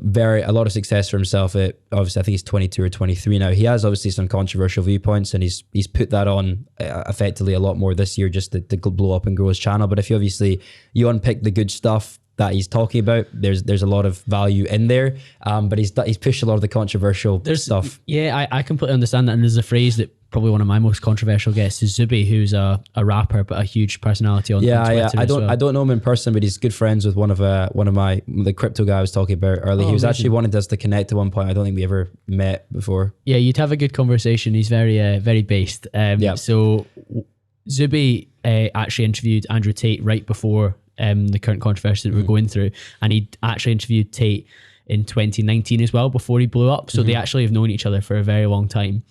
lot of success for himself. Obviously, I think he's 22 or 23 now. He has obviously some controversial viewpoints, and he's put that on effectively a lot more this year just to blow up and grow his channel. But if you unpick the good stuff that he's talking about, there's a lot of value in there. But he's pushed a lot of the controversial stuff. Yeah, I completely understand that. And there's a phrase that probably one of my most controversial guests is Zuby, who's a rapper but a huge personality on Twitter. I don't know him in person, but he's good friends with one of the crypto guy I was talking about earlier. He was actually wanted us to connect at one point. I don't think we ever met before. Yeah, you'd have a good conversation. He's very based. So Zuby actually interviewed Andrew Tate right before the current controversy that we're going through, and he actually interviewed Tate in 2019 as well before he blew up. So they actually have known each other for a very long time.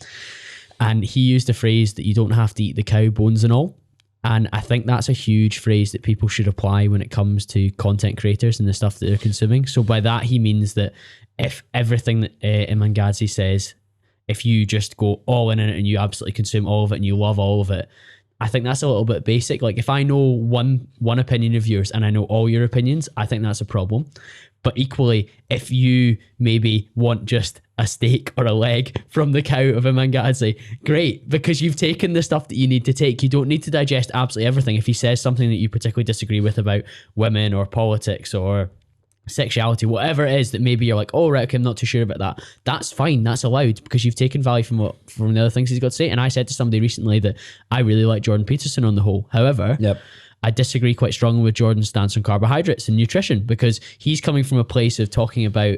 And he used the phrase that you don't have to eat the cow, bones and all. And I think that's a huge phrase that people should apply when it comes to content creators and the stuff that they're consuming. So by that, he means that if everything that Iman Gadzhi says, if you just go all in it and you absolutely consume all of it and you love all of it, I think that's a little bit basic. Like if I know one opinion of yours and I know all your opinions, I think that's a problem. But equally, if you maybe want just a steak or a leg from the cow of Iman Gadzhi, great, because you've taken the stuff that you need to take. You don't need to digest absolutely everything. If he says something that you particularly disagree with about women or politics or sexuality, whatever it is that maybe you're like, oh right, okay, I'm not too sure about that, that's fine, that's allowed, because you've taken value from the other things he's got to say. And I said to somebody recently that I really like Jordan Peterson on the whole. However, I disagree quite strongly with Jordan's stance on carbohydrates and nutrition, because he's coming from a place of talking about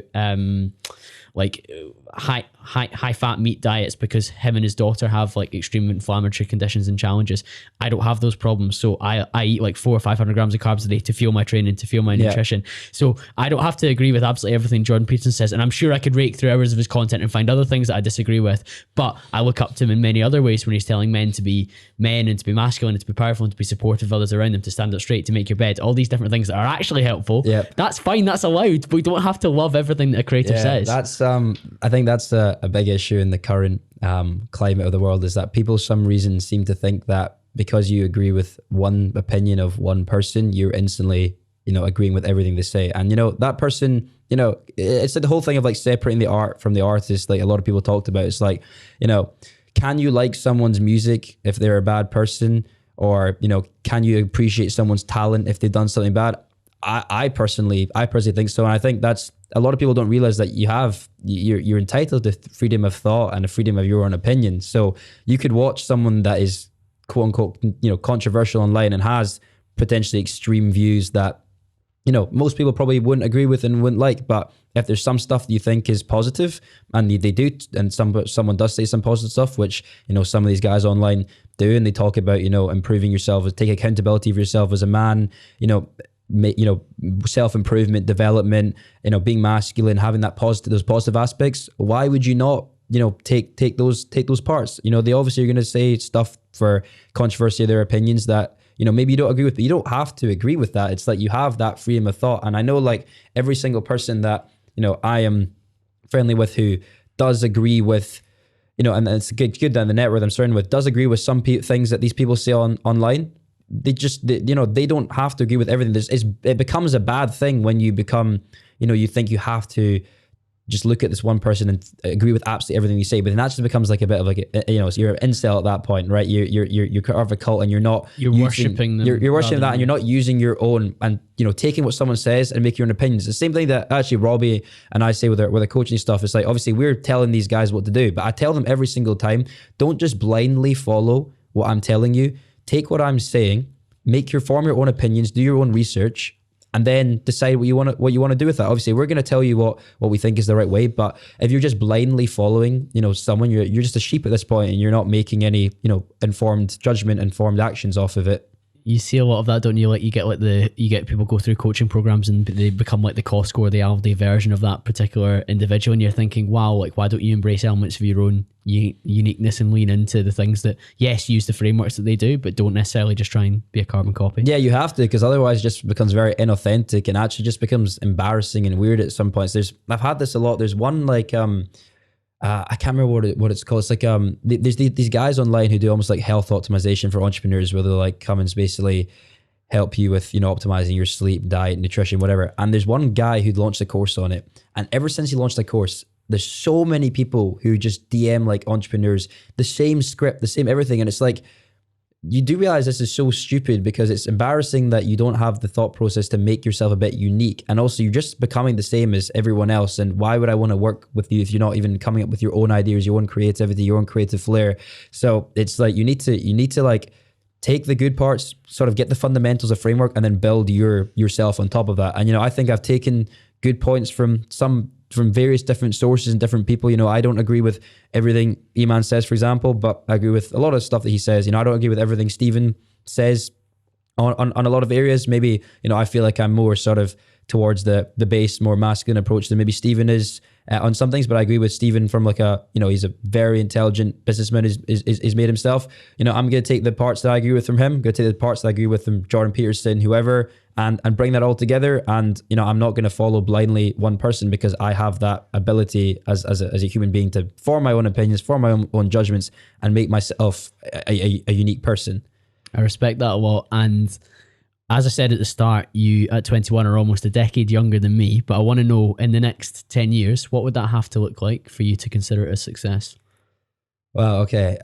like high fat meat diets because him and his daughter have like extreme inflammatory conditions and challenges. I don't have those problems, so I eat like 400 or 500 grams of carbs a day to fuel my training, to fuel my nutrition. So I don't have to agree with absolutely everything Jordan Peterson says, and I'm sure I could rake through hours of his content and find other things that I disagree with, but I look up to him in many other ways when he's telling men to be men and to be masculine and to be powerful and to be supportive of others around them, to stand up straight, to make your bed, all these different things that are actually helpful. That's fine, that's allowed, but we don't have to love everything that a creator says. That's I think that's a big issue in the current climate of the world, is that people for some reason seem to think that because you agree with one opinion of one person, you're instantly agreeing with everything they say. And that person, it's like the whole thing of like separating the art from the artist, like a lot of people talked about. It's like, can you like someone's music if they're a bad person? Or can you appreciate someone's talent if they've done something bad? I personally think so. And I think that's, a lot of people don't realize that you're entitled to freedom of thought and a freedom of your own opinion. So you could watch someone that is quote unquote, controversial online and has potentially extreme views that, most people probably wouldn't agree with and wouldn't like. But if there's some stuff that you think is positive, and they do, and someone does say some positive stuff, which, some of these guys online do, and they talk about, improving yourself, take accountability for yourself as a man, self-improvement, development, being masculine, having those positive aspects. Why would you not, take those parts? They obviously are going to say stuff for controversy of their opinions that, maybe you don't agree with, but you don't have to agree with that. It's like you have that freedom of thought. And I know like every single person that, I am friendly with who does agree with, and it's good that the network I'm surrounded with does agree with some things that these people say online. They don't have to agree with everything. It becomes a bad thing when you become, you think you have to just look at this one person and agree with absolutely everything you say, but then that just becomes like a bit of like so you're an incel at that point, right? You're part of a cult, and you're worshipping them. You're worshiping that, and you're not using your own, and taking what someone says and make your own opinions. The same thing that actually Robbie and I say with our coaching stuff. It's like, obviously we're telling these guys what to do, but I tell them every single time, don't just blindly follow what I'm telling you. Take what I'm saying, form your own opinions, do your own research, and then decide what you want to do with that. Obviously, we're going to tell you what we think is the right way, but if you're just blindly following, someone, you're just a sheep at this point, and you're not making any, informed judgment, informed actions off of it. You see a lot of that, don't you? Like you get people go through coaching programs and they become like the Costco or the Aldi version of that particular individual, and you're thinking, wow, like why don't you embrace elements of your own uniqueness and lean into the things that, yes, use the frameworks that they do, but don't necessarily just try and be a carbon copy. Yeah, you have to, because otherwise it just becomes very inauthentic and actually just becomes embarrassing and weird at some points. I've had this a lot. There's one like I can't remember what it's called. It's like there's these guys online who do almost like health optimization for entrepreneurs, where they like come and basically help you with optimizing your sleep, diet, nutrition, whatever. And there's one guy who launched a course on it, and ever since he launched the course, there's so many people who just DM like entrepreneurs the same script, the same everything, and it's like, you do realize this is so stupid, because it's embarrassing that you don't have the thought process to make yourself a bit unique. And also you're just becoming the same as everyone else. And why would I want to work with you if you're not even coming up with your own ideas, your own creativity, your own creative flair? So it's like, you need to like take the good parts, sort of get the fundamentals of framework, and then build yourself on top of that. And, I think I've taken good points from various different sources and different people. I don't agree with everything Eman says, for example, but I agree with a lot of stuff that he says. I don't agree with everything Stephen says on a lot of areas. Maybe, I feel like I'm more sort of towards the base, more masculine approach than maybe Stephen is on some things, but I agree with Stephen from like he's a very intelligent businessman, is made himself. I'm going to take the parts that I agree with from him, I'm going to take the parts that I agree with from Jordan Peterson, whoever, and bring that all together. And, I'm not going to follow blindly one person, because I have that ability as a human being to form my own opinions, form my own judgments, and make myself a unique person. I respect that a lot. And as I said at the start, you at 21 are almost a decade younger than me, but I want to know, in the next 10 years, what would that have to look like for you to consider it a success? Well, okay.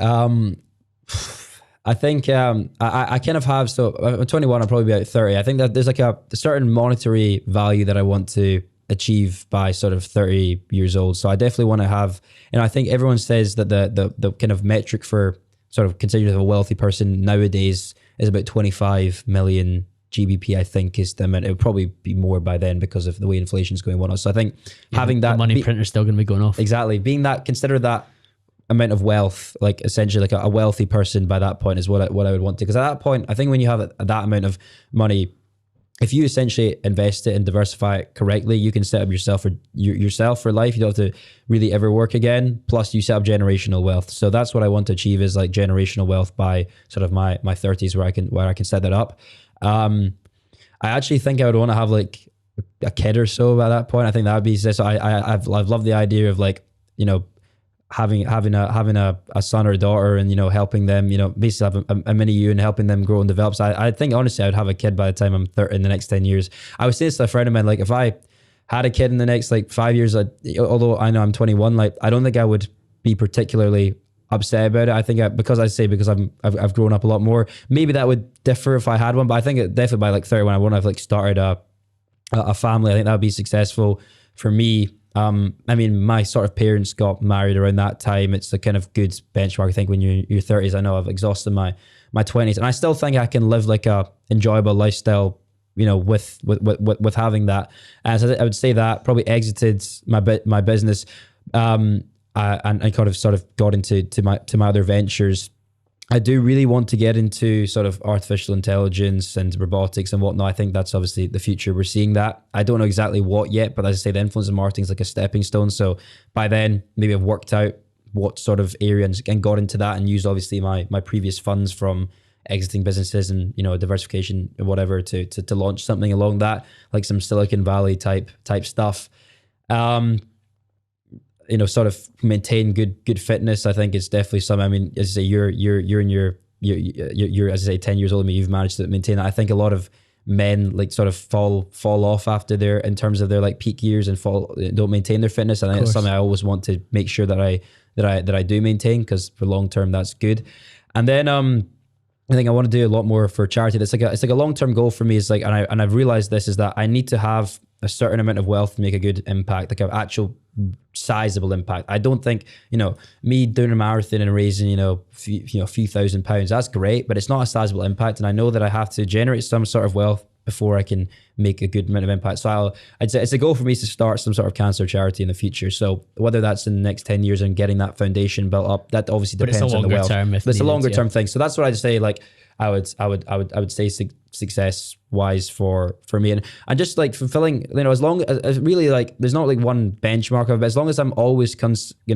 I think I kind of have, so I'm 21, I'll probably be about 30. I think that there's like a certain monetary value that I want to achieve by sort of 30 years old. So I definitely want to have, I think everyone says that the kind of metric for sort of considered a wealthy person nowadays is about 25 million GBP, I think, is the amount. It would probably be more by then because of the way inflation's going on. So I think having that... The money printer's still going to be going off. Exactly. Consider that amount of wealth, like essentially like a wealthy person by that point is what I would want to. Because at that point, I think when you have that amount of money, if you essentially invest it and diversify it correctly, you can set up yourself for life. You don't have to really ever work again. Plus you set up generational wealth. So that's what I want to achieve, is like generational wealth by sort of my 30s, where I can set that up. I actually think I would want to have like a kid or so by that point. I think that would be, so I've loved the idea of like, having a son or a daughter, and helping them, basically have a mini you and helping them grow and develop. So I think honestly I would have a kid by the time I'm 30 in the next 10 years. I was saying this to a friend of mine, like if I had a kid in the next like 5 years, although I know I'm 21, like I don't think I would be particularly upset about it. I think because I've grown up a lot more. Maybe that would differ if I had one, but I think it definitely by like 31 I wouldn't have like started a family. I think that would be successful for me. I mean, my sort of parents got married around that time. It's a kind of good benchmark. I think when you're in your 30s, I know I've exhausted my 20s, and I still think I can live like a enjoyable lifestyle, with having that. And so I would say that probably exited my business, and I kind of sort of got into my other ventures. I do really want to get into sort of artificial intelligence and robotics and whatnot. I think that's obviously the future. We're seeing that. I don't know exactly what yet, but as I say, the influence of marketing is like a stepping stone. So by then, maybe I've worked out what sort of area and got into that, and used obviously my previous funds from exiting businesses and diversification and whatever to launch something along that, like some Silicon Valley type stuff. Sort of maintain good fitness. I think it's definitely something. I mean, as I say, you're as I say 10 years old, and you've managed to maintain that. I think a lot of men like sort of fall off after their, in terms of their like peak years, and don't maintain their fitness. And I think it's something I always want to make sure that I do maintain, because for long term that's good. And then I think I want to do a lot more for charity. It's like a long-term goal for me. Is like, and I've realized this, is that I need to have a certain amount of wealth to make a good impact, like an actual sizable impact. I don't think, me doing a marathon and raising, a few £1,000, that's great, but it's not a sizable impact. And I know that I have to generate some sort of wealth before I can make a good amount of impact. So I'd say it's a goal for me to start some sort of cancer charity in the future. So whether that's in the next 10 years and getting that foundation built up, that obviously depends on the wealth. But it's a longer term thing. So that's what I'd say. Like I would say success wise for me, and just like fulfilling, as long as really, like, there's not like one benchmark of it, but as long as I'm always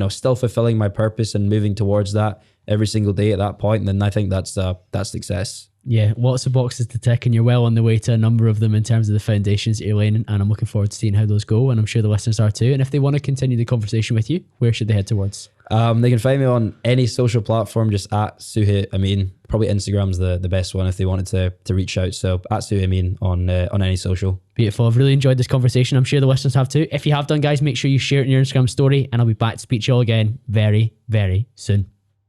still fulfilling my purpose and moving towards that every single day at that point, then I think that's success. Yeah, lots of boxes to tick, and you're well on the way to a number of them in terms of the foundations that you're laying, and I'm looking forward to seeing how those go, and I'm sure the listeners are too. And if they want to continue the conversation with you, where should they head towards? They can find me on any social platform, just at Suhit Amin. Probably Instagram's the best one if they wanted to reach out. So at Suhit Amin on any social. Beautiful. I've really enjoyed this conversation. I'm sure the listeners have too. If you have done, guys, make sure you share it in your Instagram story, and I'll be back to speak to you all again very, very soon.